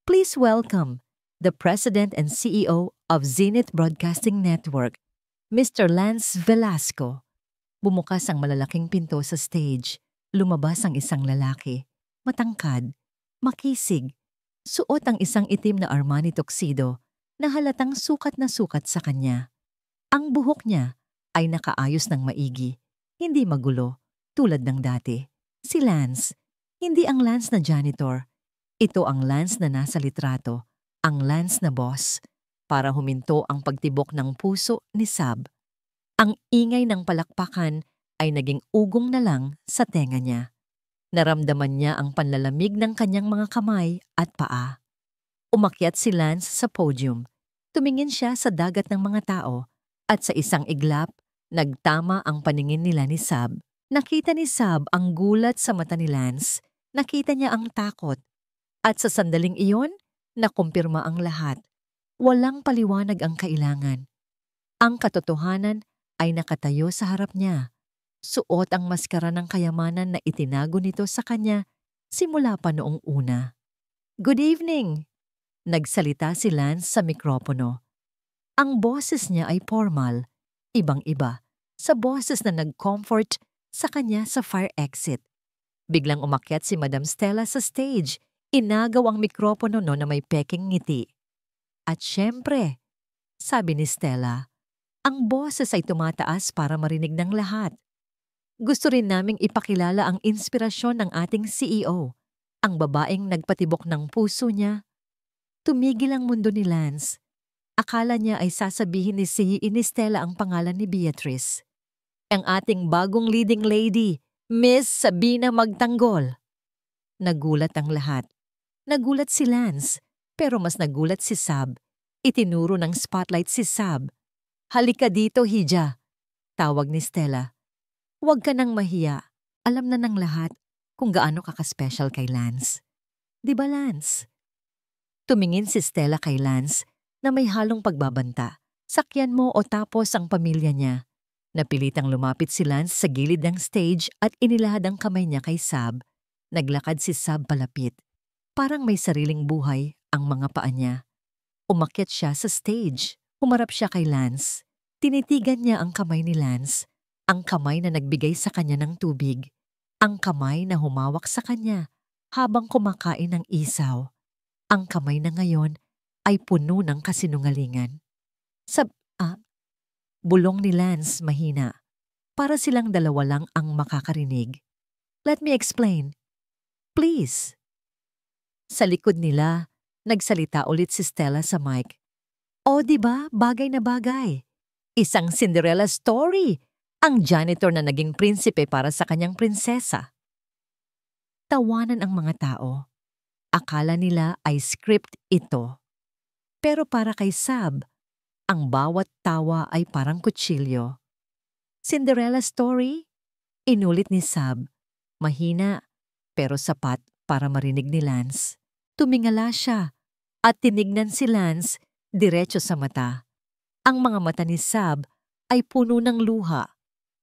Please welcome the President and CEO of Zenith Broadcasting Network, Mr. Lance Velasco. Bumukas ang malalaking pinto sa stage. Lumabas ang isang lalaki. Matangkad. Makisig, suot ang isang itim na Armani tuxedo na halatang sukat na sukat sa kanya. Ang buhok niya ay nakaayos ng maigi, hindi magulo, tulad ng dati. Si Lance, hindi ang Lance na janitor. Ito ang Lance na nasa litrato, ang Lance na boss, para huminto ang pagtibok ng puso ni Sab. Ang ingay ng palakpakan ay naging ugong na lang sa tenga niya. Naramdaman niya ang panlalamig ng kanyang mga kamay at paa. Umakyat si Lance sa podium. Tumingin siya sa dagat ng mga tao at sa isang iglap, nagtama ang paningin nila ni Sab. Nakita ni Sab ang gulat sa mata ni Lance. Nakita niya ang takot. At sa sandaling iyon, nakumpirma ang lahat. Walang paliwanag ang kailangan. Ang katotohanan ay nakatayo sa harap niya. Suot ang maskara ng kayamanan na itinago nito sa kanya simula pa noong una. "Good evening!" Nagsalita si Lance sa mikropono. Ang boses niya ay formal, ibang-iba sa boses na nag-comfort sa kanya sa fire exit. Biglang umakyat si Madam Stella sa stage. Inagaw ang mikropono na may peking ngiti. At syempre, sabi ni Stella, ang boses ay tumataas para marinig ng lahat. Gusto rin naming ipakilala ang inspirasyon ng ating CEO, ang babaeng nagpatibok ng puso niya. Tumigil ang mundo ni Lance. Akala niya ay sasabihin ni CEO ni Stella ang pangalan ni Beatrice. Ang ating bagong leading lady, Miss Sabina Magtanggol. Nagulat ang lahat. Nagulat si Lance, pero mas nagulat si Sab. Itinuro ng spotlight si Sab. "Halika dito, Hija," tawag ni Stella. "Huwag ka nang mahiya. Alam na ng lahat kung gaano ka ka-special kay Lance. Di ba, Lance?" Tumingin si Stella kay Lance na may halong pagbabanta. "Sakyan mo o tapos ang pamilya niya." Napilitang lumapit si Lance sa gilid ng stage at inilahad ang kamay niya kay Sab. Naglakad si Sab palapit. Parang may sariling buhay ang mga paa niya. Umakyat siya sa stage. Humarap siya kay Lance. Tinitigan niya ang kamay ni Lance. Ang kamay na nagbigay sa kanya ng tubig. Ang kamay na humawak sa kanya habang kumakain ng isaw. Ang kamay na ngayon ay puno ng kasinungalingan. Bulong ni Lance mahina. Para silang dalawa lang ang makakarinig. "Let me explain. Please." Sa likod nila, nagsalita ulit si Stella sa mic. "O diba, bagay na bagay. Isang Cinderella story. Ang janitor na naging prinsipe para sa kanyang prinsesa." Tawanan ang mga tao. Akala nila ay script ito. Pero para kay Sab, ang bawat tawa ay parang kutsilyo. "Cinderella story?" Inulit ni Sab. Mahina, pero sapat para marinig ni Lance. Tumingala siya at tinignan si Lance diretso sa mata. Ang mga mata ni Sab ay puno ng luha,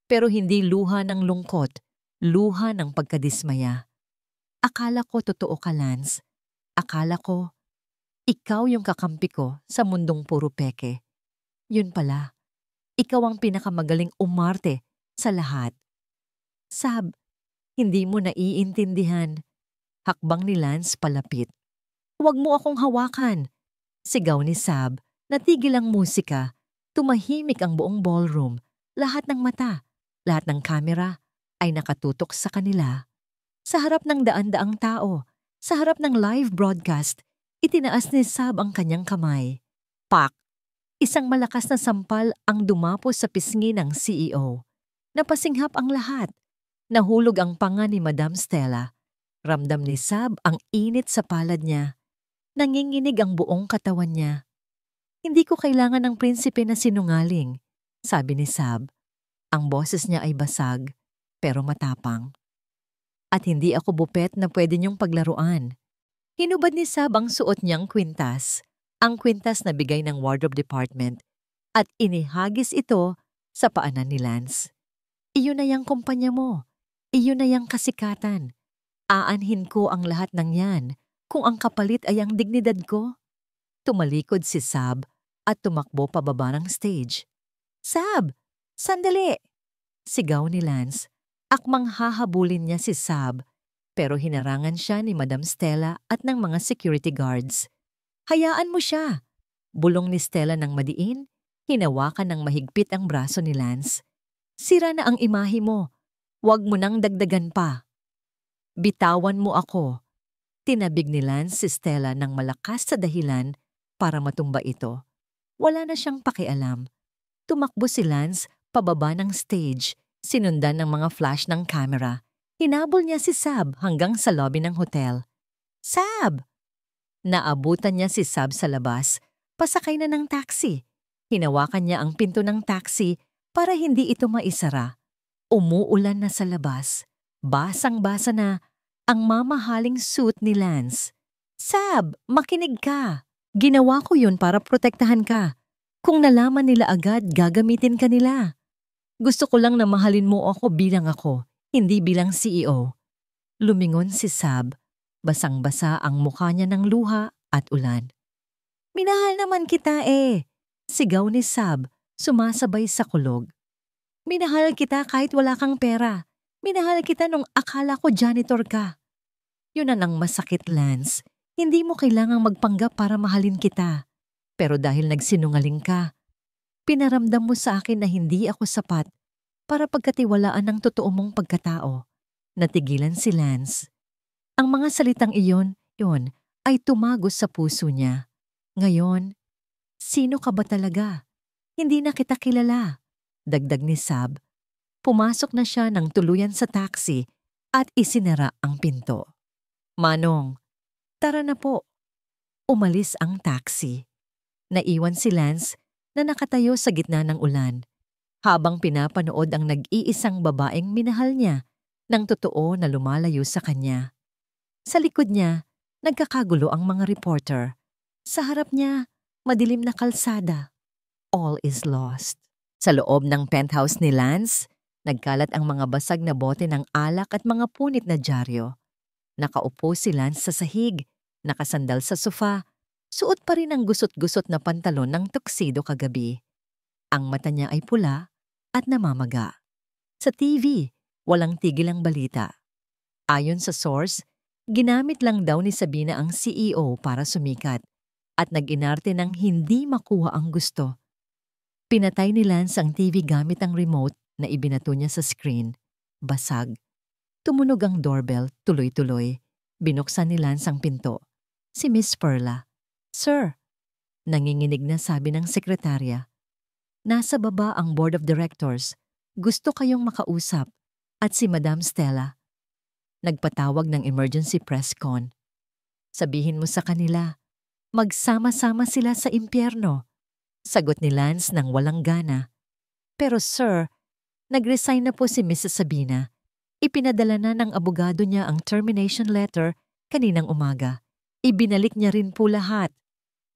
pero hindi luha ng lungkot, luha ng pagkadismaya. "Akala ko totoo ka, Lance. Akala ko ikaw yung kakampi ko sa mundong puro peke. Yun pala, ikaw ang pinakamagaling umarte sa lahat." "Sab, hindi mo naiintindihan." Hakbang ni Lance palapit. "Huwag mo akong hawakan." Sigaw ni Sab. Natigil ang musika. Tumahimik ang buong ballroom. Lahat ng mata, lahat ng kamera ay nakatutok sa kanila. Sa harap ng daan-daang tao, sa harap ng live broadcast, itinaas ni Sab ang kanyang kamay. Pak! Isang malakas na sampal ang dumapos sa pisngi ng CEO. Napasinghap ang lahat. Nahulog ang panga ni Madam Stella. Ramdam ni Sab ang init sa palad niya. Nanginginig ang buong katawan niya. "Hindi ko kailangan ng prinsipe na sinungaling," sabi ni Sab. Ang boses niya ay basag, pero matapang. "At hindi ako bupet na pwede niyong paglaruan." Hinubad ni Sab ang suot niyang kwintas. Ang kwintas na bigay ng wardrobe department, at inihagis ito sa paanan ni Lance. "Iyon na yang kumpanya mo. Iyon na yang kasikatan. Aanhin ko ang lahat ng yan kung ang kapalit ay ang dignidad ko." Tumalikod si Sab at tumakbo pababa ng stage. "Sab! Sandali!" Sigaw ni Lance. Akmang hahabulin niya si Sab, pero hinarangan siya ni Madam Stella at ng mga security guards. "Hayaan mo siya!" Bulong ni Stella ng madiin, hinawakan ng mahigpit ang braso ni Lance. "Sira na ang imahe mo. Huwag mo nang dagdagan pa." "Bitawan mo ako." Tinabig ni Lance si Stella ng malakas sa dahilan para matumba ito. Wala na siyang pakialam. Tumakbo si Lance pababa ng stage, sinundan ng mga flash ng camera. Hinabol niya si Sab hanggang sa lobby ng hotel. "Sab!" Naabutan niya si Sab sa labas. Pasakay na ng taxi. Hinawakan niya ang pinto ng taxi para hindi ito maisara. Umuulan na sa labas. Basang-basa na ang mamahaling suit ni Lance. "Sab, makinig ka!" Ginawa ko yun para protektahan ka. Kung nalaman nila agad, gagamitin ka nila. Gusto ko lang na mahalin mo ako bilang ako, hindi bilang CEO. Lumingon si Sab. Basang-basa ang mukha niya ng luha at ulan. Minahal naman kita eh. Sigaw ni Sab, sumasabay sa kulog. Minahal kita kahit wala kang pera. Minahal kita nung akala ko janitor ka. Yun ang masakit, Lance. Hindi mo kailangang magpanggap para mahalin kita. Pero dahil nagsinungaling ka, pinaramdam mo sa akin na hindi ako sapat para pagkatiwalaan ng totoo mong pagkatao. Natigilan si Lance. Ang mga salitang iyon ay tumagos sa puso niya. Ngayon, sino ka ba talaga? Hindi na kita kilala. Dagdag ni Sab. Pumasok na siya ng tuluyan sa taxi at isinara ang pinto. Manong, tara na po. Umalis ang taxi. Naiwan si Lance na nakatayo sa gitna ng ulan habang pinapanood ang nag-iisang babaeng minahal niya ng totoo na lumalayo sa kanya. Sa likod niya, nagkakagulo ang mga reporter. Sa harap niya, madilim na kalsada. All is lost. Sa loob ng penthouse ni Lance, nagkalat ang mga basag na bote ng alak at mga punit na dyaryo. Nakaupo si Lance sa sahig, nakasandal sa sofa. Suot pa rin ang gusot-gusot na pantalon ng tuxedo kagabi. Ang mata niya ay pula at namamaga. Sa TV, walang tigil ang balita. Ayon sa source, ginamit lang daw ni Sabina ang CEO para sumikat at nag-inarte ng hindi makuha ang gusto. Pinatay ni Lance ang TV gamit ang remote na ibinato niya sa screen. Basag. Tumunog ang doorbell, tuloy-tuloy. Binuksan ni Lance ang pinto. Si Miss Perla. Sir, nanginginig na sabi ng sekretarya. Nasa baba ang board of directors. Gusto kayong makausap. At si Madam Stella. Nagpatawag ng emergency press con. Sabihin mo sa kanila, magsama-sama sila sa impyerno. Sagot ni Lance ng walang gana. Pero sir, nag-resign na po si Mrs. Sabina. Ipinadala na ng abogado niya ang termination letter kaninang umaga. Ibinalik niya rin po lahat.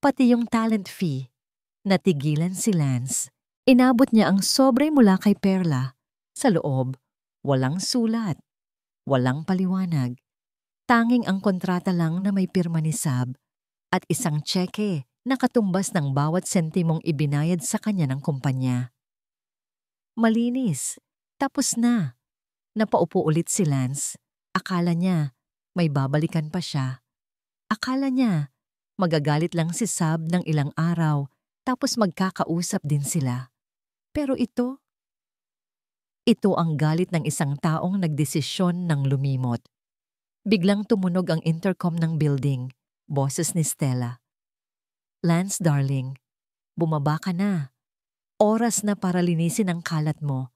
Pati yung talent fee. Natigilan si Lance. Inabot niya ang sobre mula kay Perla. Sa loob, walang sulat. Walang paliwanag. Tanging ang kontrata lang na may pirma ni Sab at isang tseke na katumbas ng bawat sentimong ibinayad sa kanya ng kumpanya. Malinis. Tapos na. Napaupo ulit si Lance. Akala niya may babalikan pa siya. Akala niya magagalit lang si Sab ng ilang araw tapos magkakausap din sila. Pero ito ang galit ng isang taong nagdesisyon ng lumimot. Biglang tumunog ang intercom ng building. Boses ni Stella. Lance darling, bumaba ka na. Oras na para linisin ang kalat mo.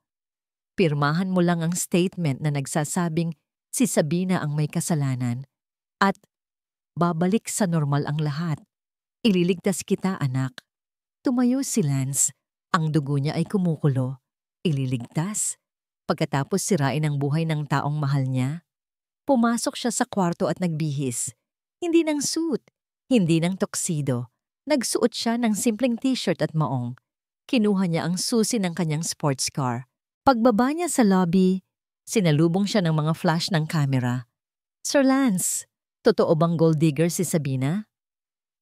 Pirmahan mo lang ang statement na nagsasabing si Sabina ang may kasalanan at babalik sa normal ang lahat. Ililigtas kita, anak. Tumayo si Lance. Ang dugo niya ay kumukulo. Ililigtas? Pagkatapos sirain ang buhay ng taong mahal niya? Pumasok siya sa kwarto at nagbihis. Hindi ng suit, hindi ng tuxedo. Nagsuot siya ng simpleng t-shirt at maong. Kinuha niya ang susi ng kanyang sports car. Pagbaba niya sa lobby, sinalubong siya ng mga flash ng camera. Sir Lance, totoo bang gold digger si Sabina?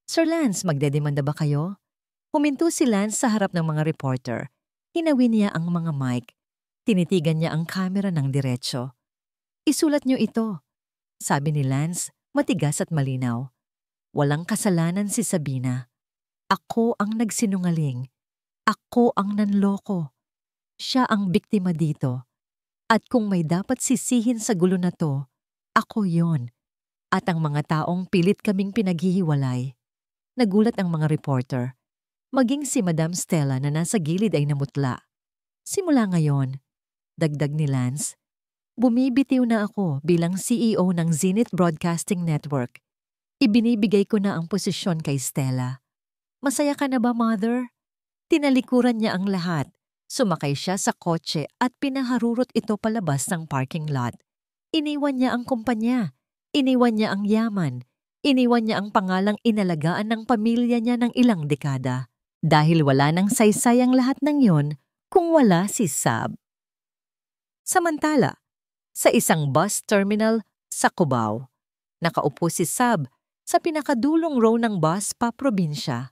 Sir Lance, magdedemanda ba kayo? Huminto si Lance sa harap ng mga reporter. Hinawin niya ang mga mic. Tinitigan niya ang camera ng diretsyo. Isulat niyo ito, sabi ni Lance, matigas at malinaw. Walang kasalanan si Sabina. Ako ang nagsinungaling. Ako ang nanloko. Siya ang biktima dito. At kung may dapat sisihin sa gulo na to, ako yon. At ang mga taong pilit kaming pinaghihiwalay. Nagulat ang mga reporter. Maging si Madam Stella na nasa gilid ay namutla. Simula ngayon, dagdag ni Lance, bumibitiw na ako bilang CEO ng Zenith Broadcasting Network. Ibinibigay ko na ang posisyon kay Stella. Masaya ka na ba, Mother? Tinalikuran niya ang lahat. Sumakay siya sa kotse at pinaharurot ito palabas ng parking lot. Iniwan niya ang kumpanya. Iniwan niya ang yaman. Iniwan niya ang pangalang inalagaan ng pamilya niya ng ilang dekada dahil wala nang saysay ang lahat ng yon kung wala si Sab. Samantala, sa isang bus terminal sa Cubao, nakaupo si Sab sa pinakadulong row ng bus pa probinsya.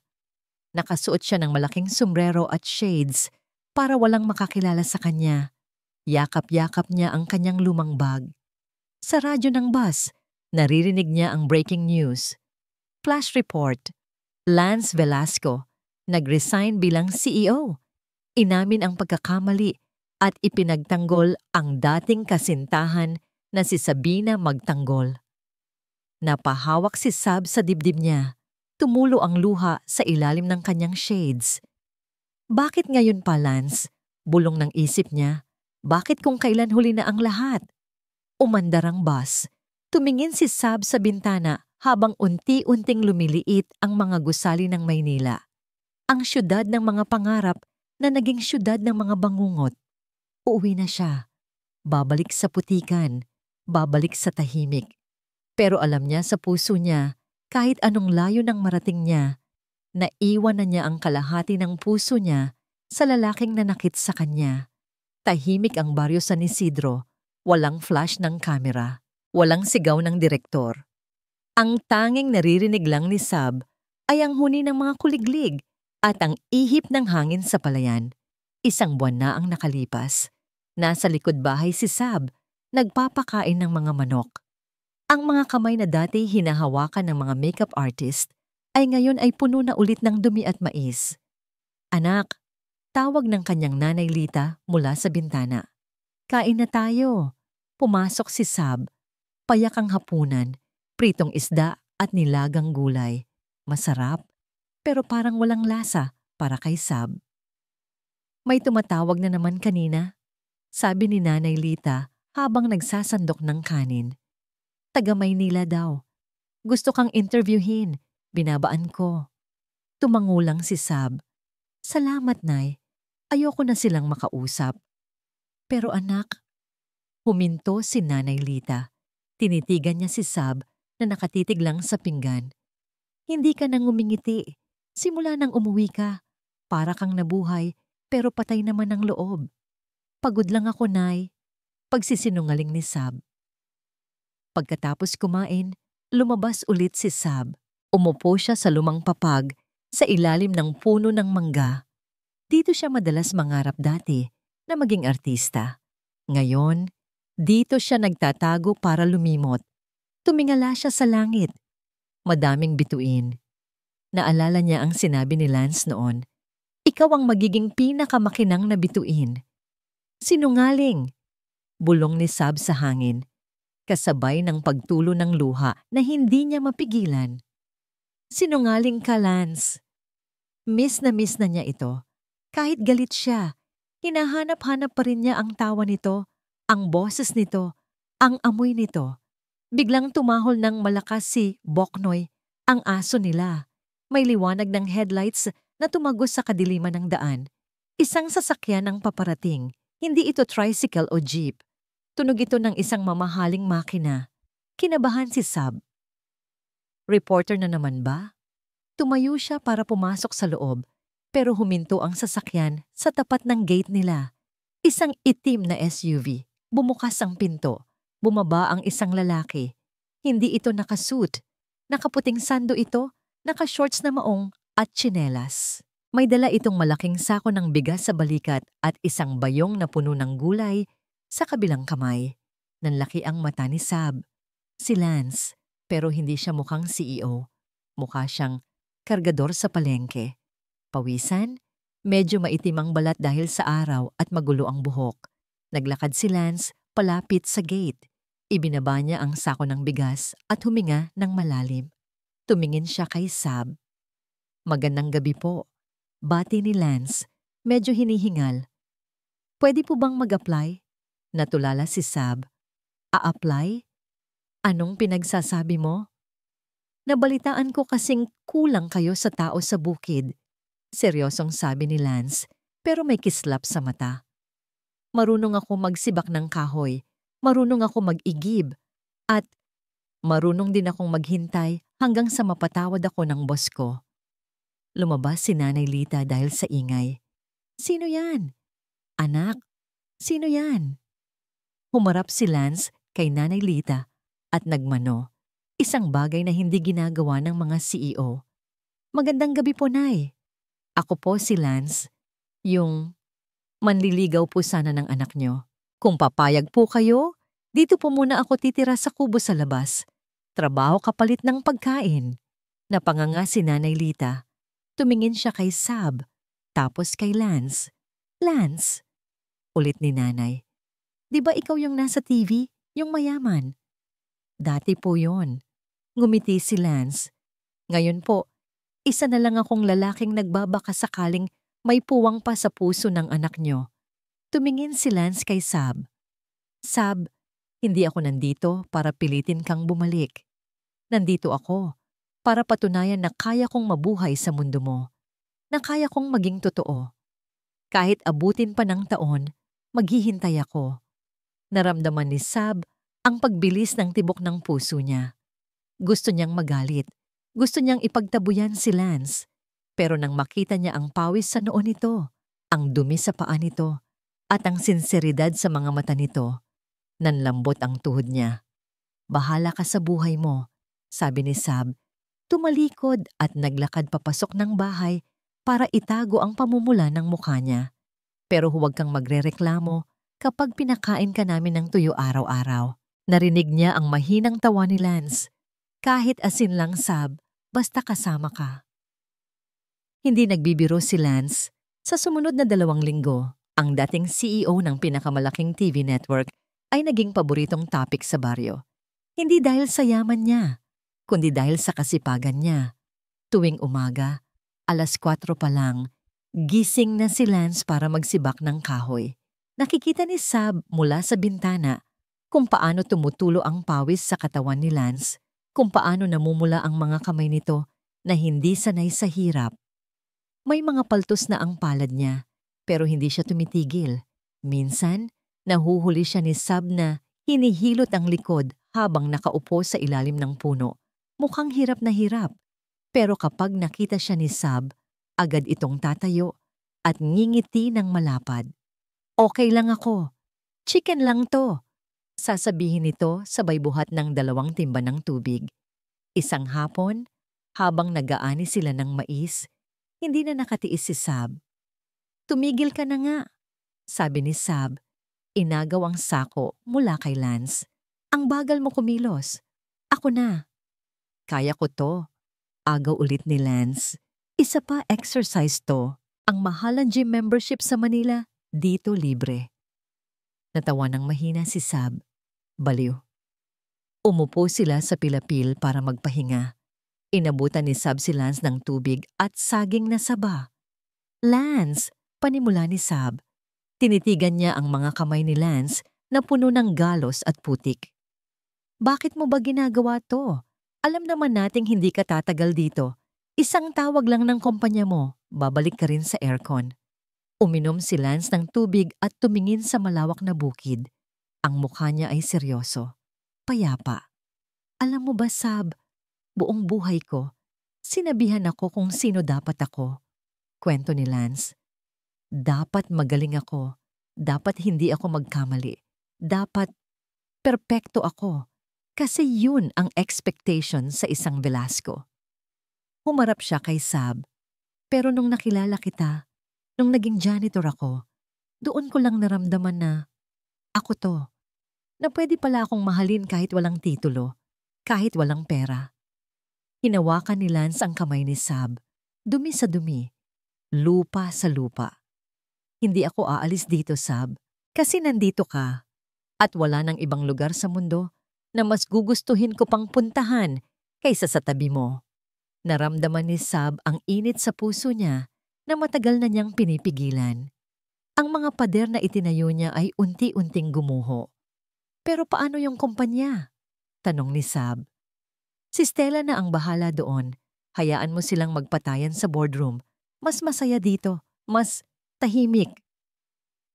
Nakasuot siya ng malaking sombrero at shades para walang makakilala sa kanya. Yakap-yakap niya ang kanyang lumang bag. Sa radyo ng bus, naririnig niya ang breaking news. Flash report, Lance Velasco, nag-resign bilang CEO. Inamin ang pagkakamali at ipinagtanggol ang dating kasintahan na si Sabina Magtanggol. Napahawak si Sab sa dibdib niya. Tumulo ang luha sa ilalim ng kanyang shades. Bakit ngayon pa, Lance? Bulong ng isip niya. Bakit kung kailan huli na ang lahat? Umandar ang bus. Tumingin si Sab sa bintana habang unti-unting lumiliit ang mga gusali ng Maynila. Ang syudad ng mga pangarap na naging syudad ng mga bangungot. Uuwi na siya. Babalik sa putikan. Babalik sa tahimik. Pero alam niya sa puso niya, kahit anong layo ng marating niya, naiwan na niya ang kalahati ng puso niya sa lalaking nanakit sa kanya. Tahimik ang baryo San Isidro, walang flash ng kamera, walang sigaw ng direktor. Ang tanging naririnig lang ni Sab ay ang huni ng mga kuliglig at ang ihip ng hangin sa palayan. 1 buwan na ang nakalipas. Nasa likod bahay si Sab, nagpapakain ng mga manok. Ang mga kamay na dati hinahawakan ng mga makeup artist ay ngayon ay puno na ulit ng dumi at mais. Anak, tawag ng kanyang nanay Lita mula sa bintana. Kain na tayo. Pumasok si Sab. Payak ang hapunan, pritong isda at nilagang gulay. Masarap, pero parang walang lasa para kay Sab. May tumatawag na naman kanina, sabi ni Nanay Lita habang nagsasandok ng kanin. Taga Maynila daw. Gusto kang interviewin, binabaan ko. Tumangulang si Sab. Salamat, Nay. Ayoko na silang makausap. Pero anak, huminto si Nanay Lita. Tinitigan niya si Sab na nakatitig lang sa pinggan. Hindi ka nang umingiti. Simula nang umuwi ka. Para kang nabuhay, pero patay naman ang loob. Pagod lang ako, Nay. Pagsisinungaling ni Sab. Pagkatapos kumain, lumabas ulit si Sab. Umupo siya sa lumang papag sa ilalim ng puno ng mangga. Dito siya madalas mangarap dati na maging artista. Ngayon, dito siya nagtatago para lumimot. Tumingala siya sa langit. Madaming bituin. Naalala niya ang sinabi ni Lance noon. Ikaw ang magiging pinakamakinang na bituin. Sinungaling! Bulong ni Sab sa hangin. Kasabay ng pagtulo ng luha na hindi niya mapigilan. Sinungaling ka, Lance. Miss na niya ito. Kahit galit siya, hinahanap-hanap pa rin niya ang tawa nito, ang boses nito, ang amoy nito. Biglang tumahol ng malakas si Boknoy, ang aso nila. May liwanag ng headlights na tumagos sa kadiliman ng daan. Isang sasakyan ang paparating, hindi ito tricycle o jeep. Tunog ito ng isang mamahaling makina. Kinabahan si Sab. Reporter na naman ba? Tumayo siya para pumasok sa loob, pero huminto ang sasakyan sa tapat ng gate nila. Isang itim na SUV. Bumukas ang pinto. Bumaba ang isang lalaki. Hindi ito nakasuit. Nakaputing sando ito, naka-shorts na maong at tsinelas. May dala itong malaking sako ng bigas sa balikat at isang bayong na puno ng gulay sa kabilang kamay. Nanlaki ang mata ni Sab. Si Lance, pero hindi siya mukhang CEO. Mukha siyang kargador sa palengke. Pawisan, medyo maitim ang balat dahil sa araw at magulo ang buhok. Naglakad si Lance palapit sa gate. Ibinaba niya ang sako ng bigas at huminga ng malalim. Tumingin siya kay Sab. Magandang gabi po. Bati ni Lance, medyo hinihingal. Pwede po bang mag-apply? Natulala si Sab. A-apply? Anong pinagsasabi mo? Nabalitaan ko kasing kulang kayo sa tao sa bukid. Seryosong sabi ni Lance, pero may kislap sa mata. Marunong ako magsibak ng kahoy, marunong ako mag-igib, at marunong din akong maghintay hanggang sa mapatawad ako ng boss ko. Lumabas si Nanay Lita dahil sa ingay. "Sino yan?" "Anak, sino yan?" Humarap si Lance kay Nanay Lita at nagmano, isang bagay na hindi ginagawa ng mga CEO. "Magandang gabi po, Nay. Ako po si Lance, yung manliligaw po sana ng anak nyo. Kung papayag po kayo, dito po muna ako titira sa kubo sa labas. Trabaho kapalit ng pagkain." Napanganga si Nanay Lita. Tumingin siya kay Sab, tapos kay Lance. "Lance," ulit ni Nanay. "Di ba ikaw yung nasa TV, yung mayaman?" "Dati po yon." Ngumiti si Lance. "Ngayon po, isa na lang akong lalaking nagbabaka sakaling may puwang pa sa puso ng anak nyo." Tumingin si Lance kay Sab. "Sab, hindi ako nandito para pilitin kang bumalik. Nandito ako para patunayan na kaya kong mabuhay sa mundo mo, na kaya kong maging totoo. Kahit abutin pa ng taon, maghihintay ako." Naramdaman ni Sab ang pagbilis ng tibok ng puso niya. Gusto niyang magalit. Gusto niyang ipagtabuyan si Lance. Pero nang makita niya ang pawis sa noo nito, ang dumi sa paa nito, at ang sinseridad sa mga mata nito, nanlambot ang tuhod niya. "Bahala ka sa buhay mo," sabi ni Sab. Tumalikod at naglakad papasok ng bahay para itago ang pamumula ng mukha niya. "Pero huwag kang magrereklamo kapag pinakain ka namin ng tuyo araw-araw." Narinig niya ang mahinang tawa ni Lance. "Kahit asin lang, Sab, basta kasama ka." Hindi nagbibiro si Lance. Sa sumunod na 2 linggo, ang dating CEO ng pinakamalaking TV network ay naging paboritong topic sa baryo. Hindi dahil sa yaman niya, kundi dahil sa kasipagan niya. Tuwing umaga, 4:00 pa lang, gising na si Lance para magsibak ng kahoy. Nakikita ni Sab mula sa bintana kung paano tumutulo ang pawis sa katawan ni Lance, kung paano namumula ang mga kamay nito na hindi sanay sa hirap. May mga paltos na ang palad niya, pero hindi siya tumitigil. Minsan, nahuhuli siya ni Sab na hinihilot ang likod habang nakaupo sa ilalim ng puno. Mukhang hirap na hirap. Pero kapag nakita siya ni Sab, agad itong tatayo at ngingiti ng malapad. "Okay lang ako. Chicken lang to," sasabihin nito sabay buhat ng 2 timba ng tubig. Isang hapon, habang nag-aani sila ng mais, hindi na nakatiis si Sab. "Tumigil ka na nga," sabi ni Sab. Inagaw ang sako mula kay Lance. "Ang bagal mo kumilos. Ako na." "Kaya ko to," agaw ulit ni Lance. "Isa pa exercise to. Ang mahal ng gym membership sa Manila, dito libre." Natawa ng mahina si Sab. Baliw. Umupo sila sa pilapil para magpahinga. Inabutan ni Sab si Lance ng tubig at saging na saba. "Lance," panimula ni Sab. Tinitigan niya ang mga kamay ni Lance na puno ng galos at putik. "Bakit mo ba ginagawa to? Alam naman nating hindi ka tatagal dito. Isang tawag lang ng kumpanya mo, babalik ka rin sa aircon." Uminom si Lance ng tubig at tumingin sa malawak na bukid. Ang mukha niya ay seryoso, payapa. "Alam mo ba, Sab, buong buhay ko, sinabihan ako kung sino dapat ako." Kwento ni Lance. "Dapat magaling ako. Dapat hindi ako magkamali. Dapat perpekto ako. Kasi yun ang expectation sa isang Velasco." Humarap siya kay Sab. "Pero nung nakilala kita, nung naging janitor ako, doon ko lang naramdaman na ako to. Na pwede pala akong mahalin kahit walang titulo, kahit walang pera." Hinawakan ni Lance ang kamay ni Sab. Dumi sa dumi. Lupa sa lupa. "Hindi ako aalis dito, Sab. Kasi nandito ka. At wala nang ibang lugar sa mundo na mas gugustuhin ko pang puntahan kaysa sa tabi mo." Naramdaman ni Sab ang init sa puso niya na matagal na niyang pinipigilan. Ang mga pader na itinayo niya ay unti-unting gumuho. "Pero paano yung kumpanya?" tanong ni Sab. "Si Stella na ang bahala doon. Hayaan mo silang magpatayan sa boardroom. Mas masaya dito. Mas tahimik."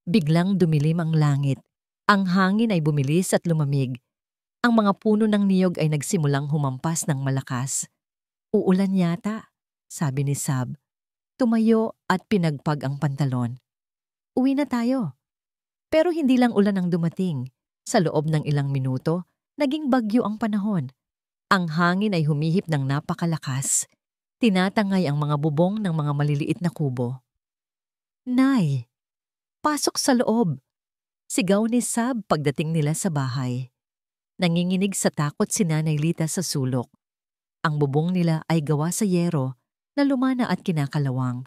Biglang dumilim ang langit. Ang hangin ay bumilis at lumamig. Ang mga puno ng niyog ay nagsimulang humampas ng malakas. Uulan yata, sabi ni Sab. Tumayo at pinagpag ang pantalon. Uwi na tayo. Pero hindi lang ulan ang dumating. Sa loob ng ilang minuto, naging bagyo ang panahon. Ang hangin ay humihip ng napakalakas. Tinatangay ang mga bubong ng mga maliliit na kubo. Nay, pasok sa loob. Sigaw ni Sab pagdating nila sa bahay. Nanginginig sa takot si Nanay Lita sa sulok. Ang bubong nila ay gawa sa yero na lumana at kinakalawang.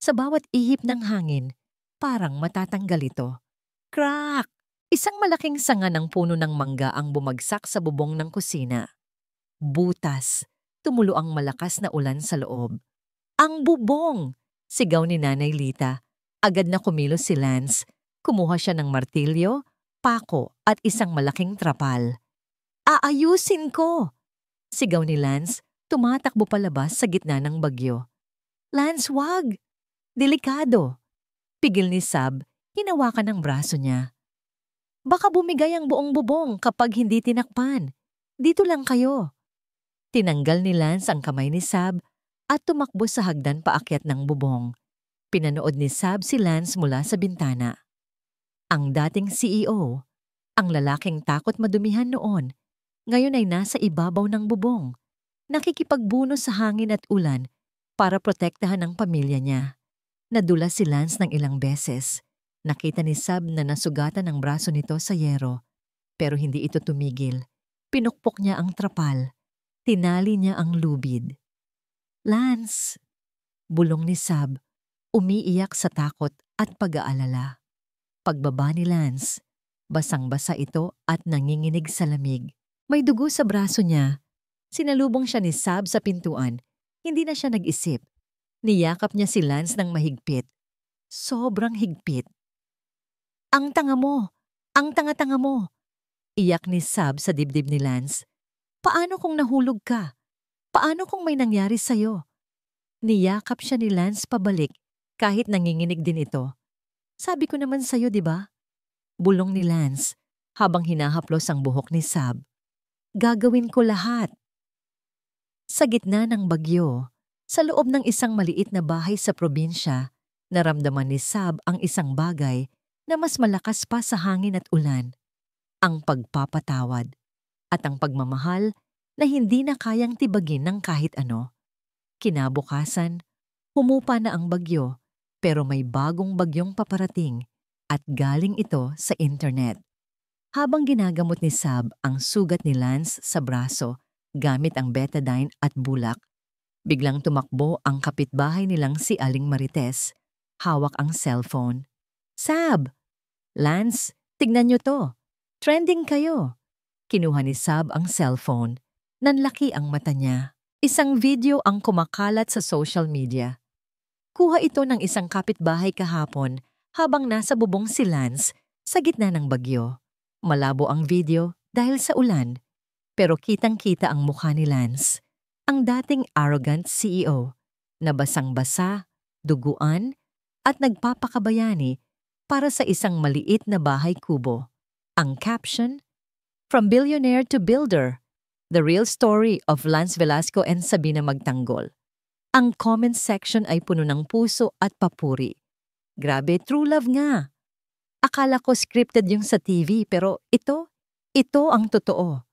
Sa bawat ihip ng hangin, parang matatanggal ito. Crack! Isang malaking sanga ng puno ng mangga ang bumagsak sa bubong ng kusina. Butas, tumulo ang malakas na ulan sa loob. Ang bubong! Sigaw ni Nanay Lita. Agad na kumilos si Lance. Kumuha siya ng martilyo, pako at isang malaking trapal. Aayusin ko! Sigaw ni Lance, tumatakbo palabas sa gitna ng bagyo. Lance, wag! Delikado! Pigil ni Sab, hinawakan ang braso niya. Baka bumigay ang buong bubong kapag hindi tinakpan. Dito lang kayo. Tinanggal ni Lance ang kamay ni Sab at tumakbo sa hagdan paakyat ng bubong. Pinanood ni Sab si Lance mula sa bintana. Ang dating CEO, ang lalaking takot madumihan noon, ngayon ay nasa ibabaw ng bubong. Nakikipagbuno sa hangin at ulan para protektahan ang pamilya niya. Nadulas si Lance ng ilang beses. Nakita ni Sab na nasugatan ang braso nito sa yero, pero hindi ito tumigil. Pinukpok niya ang trapal. Tinali niya ang lubid. Lance! Bulong ni Sab, umiiyak sa takot at pag-aalala. Pagbaba ni Lance, basang-basa ito at nanginginig sa lamig. May dugo sa braso niya. Sinalubong siya ni Sab sa pintuan. Hindi na siya nag-isip. Niyakap niya si Lance ng mahigpit. Sobrang higpit. Ang tanga mo! Ang tanga-tanga mo! Iyak ni Sab sa dibdib ni Lance. Paano kung nahulog ka? Paano kung may nangyari sa'yo? Niyakap siya ni Lance pabalik kahit nanginginig din ito. Sabi ko naman sa'yo, di ba? Bulong ni Lance habang hinahaplos ang buhok ni Sab. Gagawin ko lahat. Sa gitna ng bagyo, sa loob ng isang maliit na bahay sa probinsya, naramdaman ni Sab ang isang bagay na mas malakas pa sa hangin at ulan. Ang pagpapatawad at ang pagmamahal na hindi na kayang tibagin ng kahit ano. Kinabukasan, humupa na ang bagyo pero may bagong bagyong paparating at galing ito sa internet. Habang ginagamot ni Sab ang sugat ni Lance sa braso gamit ang betadine at bulak, biglang tumakbo ang kapitbahay nilang si Aling Marites. Hawak ang cellphone. Sab! Lance, tignan niyo to. Trending kayo. Kinuha ni Sab ang cellphone. Nanlaki ang mata niya. Isang video ang kumakalat sa social media. Kuha ito ng isang kapitbahay kahapon habang nasa bubong si Lance sa gitna ng bagyo. Malabo ang video dahil sa ulan, pero kitang-kita ang mukha ni Lance. Ang dating arrogant CEO na basang-basa, duguan at nagpapakabayani para sa isang maliit na bahay kubo. Ang caption, From Billionaire to Builder, The Real Story of Lance Velasco and Sabina Magtanggol. Ang comment section ay puno ng puso at papuri. Grabe, true love nga. Akala ko scripted yung sa TV pero ito ang totoo.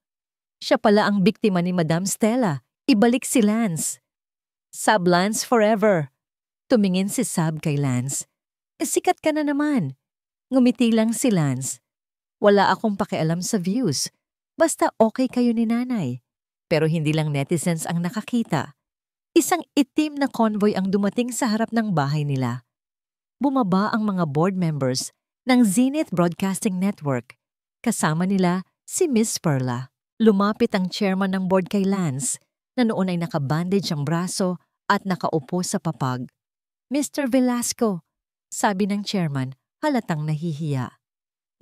Siya pala ang biktima ni Madam Stella. Ibalik si Lance. Sab Lance forever. Tumingin si Sab kay Lance. Sikat ka na naman. Ngumiti lang si Lance. Wala akong pakialam sa views. Basta okay kayo ni nanay. Pero hindi lang netizens ang nakakita. Isang itim na convoy ang dumating sa harap ng bahay nila. Bumaba ang mga board members ng Zenith Broadcasting Network. Kasama nila si Miss Perla. Lumapit ang chairman ng board kay Lance na noon ay nakabandage ang braso at nakaupo sa papag. Mr. Velasco, sabi ng chairman, halatang nahihiya.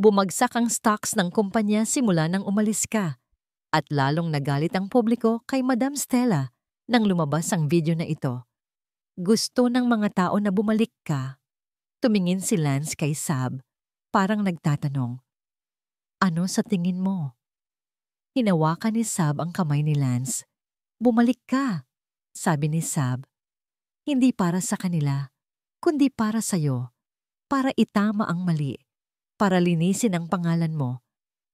Bumagsak ang stocks ng kumpanya simula nang umalis ka at lalong nagalit ang publiko kay Madam Stella nang lumabas ang video na ito. Gusto ng mga tao na bumalik ka. Tumingin si Lance kay Sab, parang nagtatanong, ano sa tingin mo? Hinawakan ni Sab ang kamay ni Lance. "Bumalik ka," sabi ni Sab. "Hindi para sa kanila, kundi para sa'yo. Para itama ang mali, para linisin ang pangalan mo,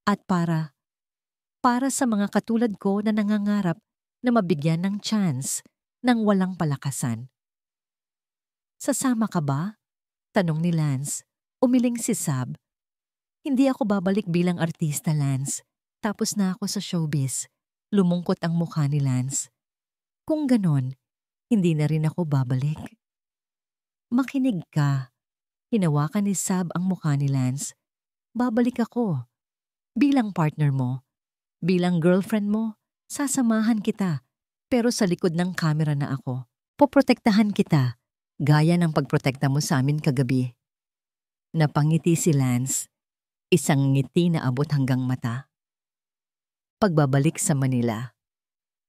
at para sa mga katulad ko na nangangarap na mabigyan ng chance ng walang palakasan." "Sasama ka ba?" tanong ni Lance. Umiling si Sab. "Hindi ako babalik bilang artista, Lance. Tapos na ako sa showbiz." Lumungkot ang mukha ni Lance. "Kung ganon, hindi na rin ako babalik." "Makinig ka." Hinawakan ni Sab ang mukha ni Lance. "Babalik ako. Bilang partner mo. Bilang girlfriend mo, sasamahan kita. Pero sa likod ng kamera na ako. Poprotektahan kita. Gaya ng pagprotekta mo sa amin kagabi." Napangiti si Lance. Isang ngiti na abot hanggang mata. Pagbabalik sa Manila.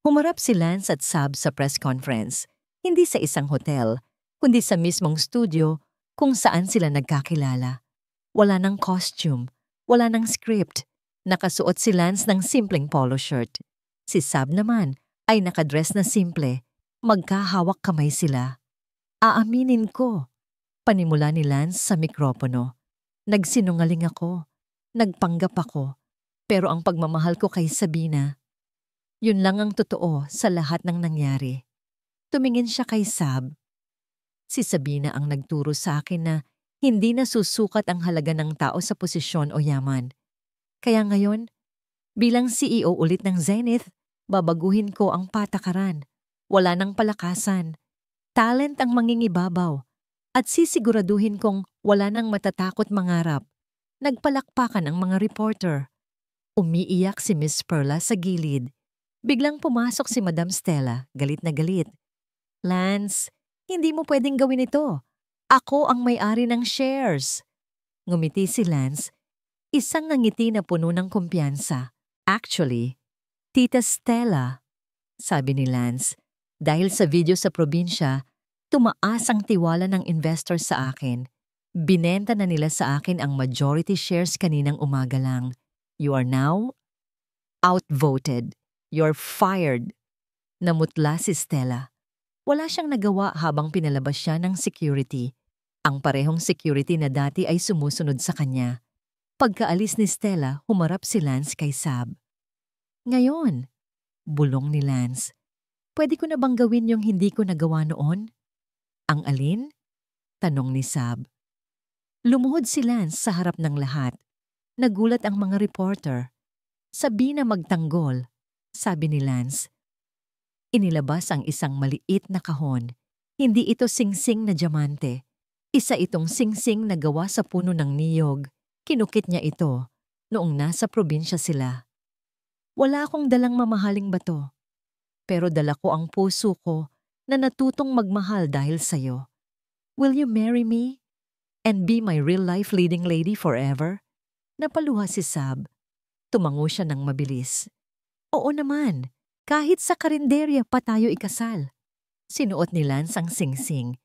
Humarap si Lance at Sab sa press conference. Hindi sa isang hotel, kundi sa mismong studio kung saan sila nagkakilala. Wala ng costume, wala ng script. Nakasuot si Lance ng simpleng polo shirt. Si Sab naman ay nakadress na simple. Magkahawak kamay sila. "Aaminin ko," panimula ni Lance sa mikropono. "Nagsinungaling ako. Nagpanggap ako. Pero ang pagmamahal ko kay Sabina, yun lang ang totoo sa lahat ng nangyari." Tumingin siya kay Sab. Si Sabina ang nagturo sa akin na hindi nasusukat ang halaga ng tao sa posisyon o yaman. Kaya ngayon, bilang CEO ulit ng Zenith, babaguhin ko ang patakaran. Wala nang palakasan. Talent ang mangingibabaw. At sisiguraduhin kong wala nang matatakot mangarap. Nagpalakpakan ang mga reporter. Umiiyak si Miss Perla sa gilid. Biglang pumasok si Madam Stella, galit na galit. "Lance, hindi mo pwedeng gawin ito. Ako ang may-ari ng shares." Ngumiti si Lance, isang ngiti na puno ng kumpiyansa. "Actually, Tita Stella," sabi ni Lance, "dahil sa video sa probinsya, tumaas ang tiwala ng investor sa akin. Binenta na nila sa akin ang majority shares kaninang umaga lang. You are now outvoted. You're fired." Namutla si Stella. Wala siyang nagawa habang pinalabas siya ng security. Ang parehong security na dati ay sumusunod sa kanya. Pagkaalis ni Stella, humarap si Lance kay Sab. "Ngayon," bulong ni Lance, "pwede ko na bang gawin yung hindi ko nagawa noon?" "Ang alin?" tanong ni Sab. Lumuhod si Lance sa harap ng lahat. Nagulat ang mga reporter. "Sabina magtanggol," sabi ni Lance. Inilabas ang isang maliit na kahon. Hindi ito singsing na diamante. Isa itong singsing na gawa sa puno ng niyog. Kinukit niya ito noong nasa probinsya sila. "Wala akong dalang mamahaling bato. Pero dala ko ang puso ko na natutong magmahal dahil sa'yo. Will you marry me and be my real-life leading lady forever?" Napaluha si Sab. Tumango siya ng mabilis. "Oo naman, kahit sa karinderya pa tayo ikasal." Sinuot ni Lance ang singsing.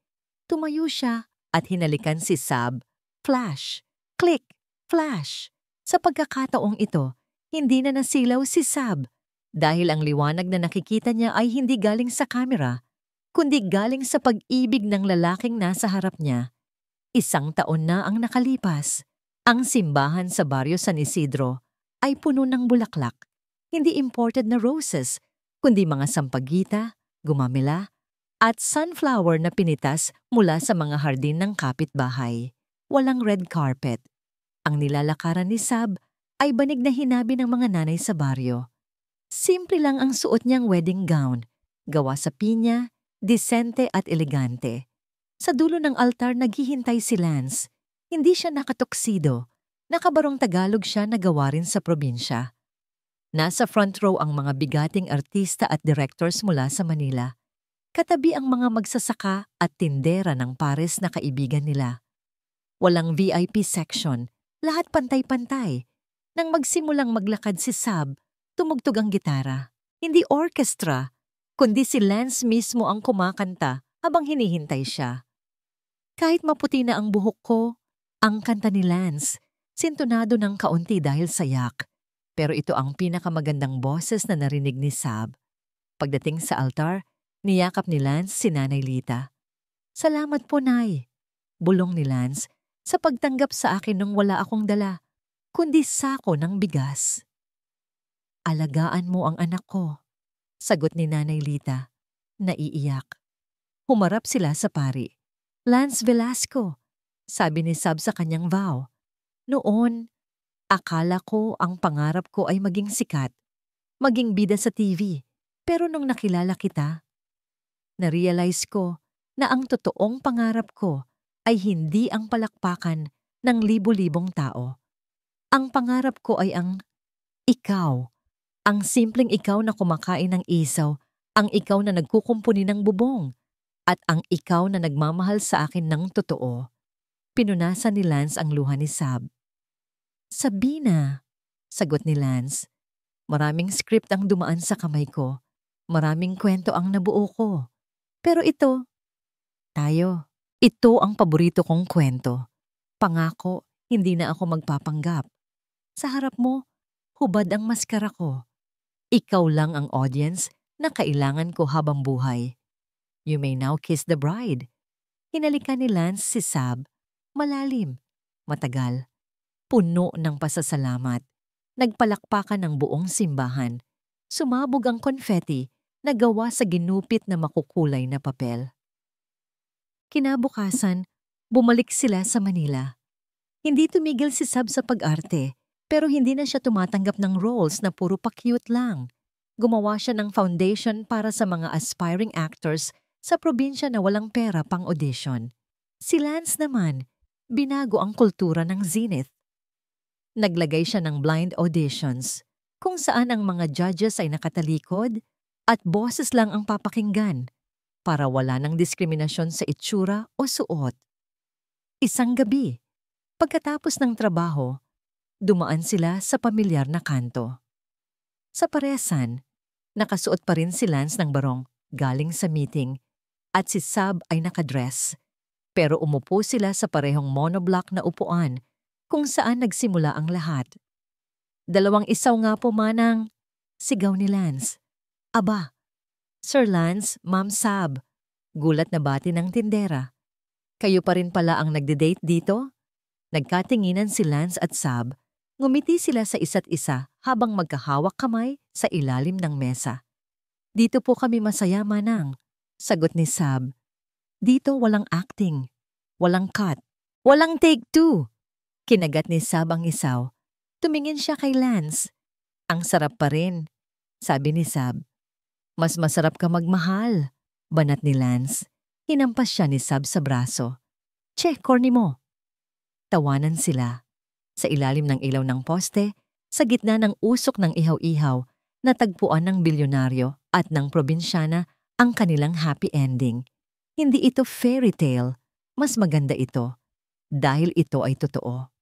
Tumayo siya at hinalikan si Sab. Flash! Click! Flash! Sa pagkakataong ito, hindi na nasilaw si Sab dahil ang liwanag na nakikita niya ay hindi galing sa kamera, kundi galing sa pag-ibig ng lalaking nasa harap niya. 1 taon na ang nakalipas. Ang simbahan sa baryo San Isidro ay puno ng bulaklak, hindi imported na roses, kundi mga sampagita, gumamela, at sunflower na pinitas mula sa mga hardin ng kapitbahay. Walang red carpet. Ang nilalakaran ni Sab ay banig na hinabi ng mga nanay sa baryo. Simple lang ang suot niyang wedding gown, gawa sa pinya, disente at elegante. Sa dulo ng altar naghihintay si Lance. Hindi siya nakatuksido. Nakabarong Tagalog siya na gawa rin sa probinsya. Nasa front row ang mga bigating artista at directors mula sa Manila. Katabi ang mga magsasaka at tindera ng pares na kaibigan nila. Walang VIP section, lahat pantay-pantay. Nang magsimulang maglakad si Sab, tumugtog ang gitara. Hindi orchestra, kundi si Lance mismo ang kumakanta habang hinihintay siya. "Kahit maputi na ang buhok ko," ang kanta ni Lance, sintonado ng kaunti dahil sa yak. Pero ito ang pinakamagandang boses na narinig ni Sab. Pagdating sa altar, niyakap ni Lance si Nanay Lita. "Salamat po, Nay," bulong ni Lance, "sa pagtanggap sa akin nung wala akong dala, kundi sako ng bigas." "Alagaan mo ang anak ko," sagot ni Nanay Lita, naiiyak. Humarap sila sa pari. "Lance Velasco," sabi ni Sab sa kanyang vow. "Noon, akala ko ang pangarap ko ay maging sikat, maging bida sa TV. Pero nung nakilala kita, na-realize ko na ang totoong pangarap ko ay hindi ang palakpakan ng libo-libong tao. Ang pangarap ko ay ang ikaw, ang simpleng ikaw na kumakain ng isaw, ang ikaw na nagkukumpuni ng bubong, at ang ikaw na nagmamahal sa akin ng totoo." Pinunasan ni Lance ang luha ni Sab. "Sabina," sagot ni Lance. "Maraming script ang dumaan sa kamay ko. Maraming kwento ang nabuo ko. Pero ito ang paborito kong kwento. Pangako, hindi na ako magpapanggap. Sa harap mo, hubad ang maskara ko. Ikaw lang ang audience na kailangan ko habang buhay. You may now kiss the bride." Hinalikan ni Lance si Sab, malalim, matagal, puno ng pasasalamat. Nagpalakpakan ng buong simbahan. Sumabog ang confetti na gawa sa ginupit na makukulay na papel. Kinabukasan, bumalik sila sa Manila. Hindi tumigil si Sab sa pag-arte, pero hindi na siya tumatanggap ng roles na puro pa-cute lang. Gumawa siya ng foundation para sa mga aspiring actors sa probinsya na walang pera pang audition. Si Lance naman, binago ang kultura ng Zenith. Naglagay siya ng blind auditions, kung saan ang mga judges ay nakatalikod at boses lang ang papakinggan para wala ng diskriminasyon sa itsura o suot. Isang gabi, pagkatapos ng trabaho, dumaan sila sa pamilyar na kanto. Sa paresan, nakasuot pa rin si Lance ng barong galing sa meeting at si Sab ay nakadress. Pero umupo sila sa parehong monoblock na upuan kung saan nagsimula ang lahat. "Dalawang isaw nga po, Manang," sigaw ni Lance. "Aba, Sir Lance, Ma'am Sab," gulat na bati ng tindera. "Kayo pa rin pala ang nagde-date dito?" Nagkatinginan si Lance at Sab. Ngumiti sila sa isa't isa habang magkahawak kamay sa ilalim ng mesa. "Dito po kami masaya, Manang," sagot ni Sab. "Dito walang acting, walang cut, walang take two." Kinagat ni Sab ang isaw. Tumingin siya kay Lance. "Ang sarap pa rin," sabi ni Sab. "Mas masarap ka magmahal," banat ni Lance. Hinampas siya ni Sab sa braso. "Che, corny mo." Tawanan sila. Sa ilalim ng ilaw ng poste, sa gitna ng usok ng ihaw-ihaw, natagpuan ng bilyonaryo at ng probinsyana ang kanilang happy ending. Hindi ito fairy tale, mas maganda ito dahil ito ay totoo.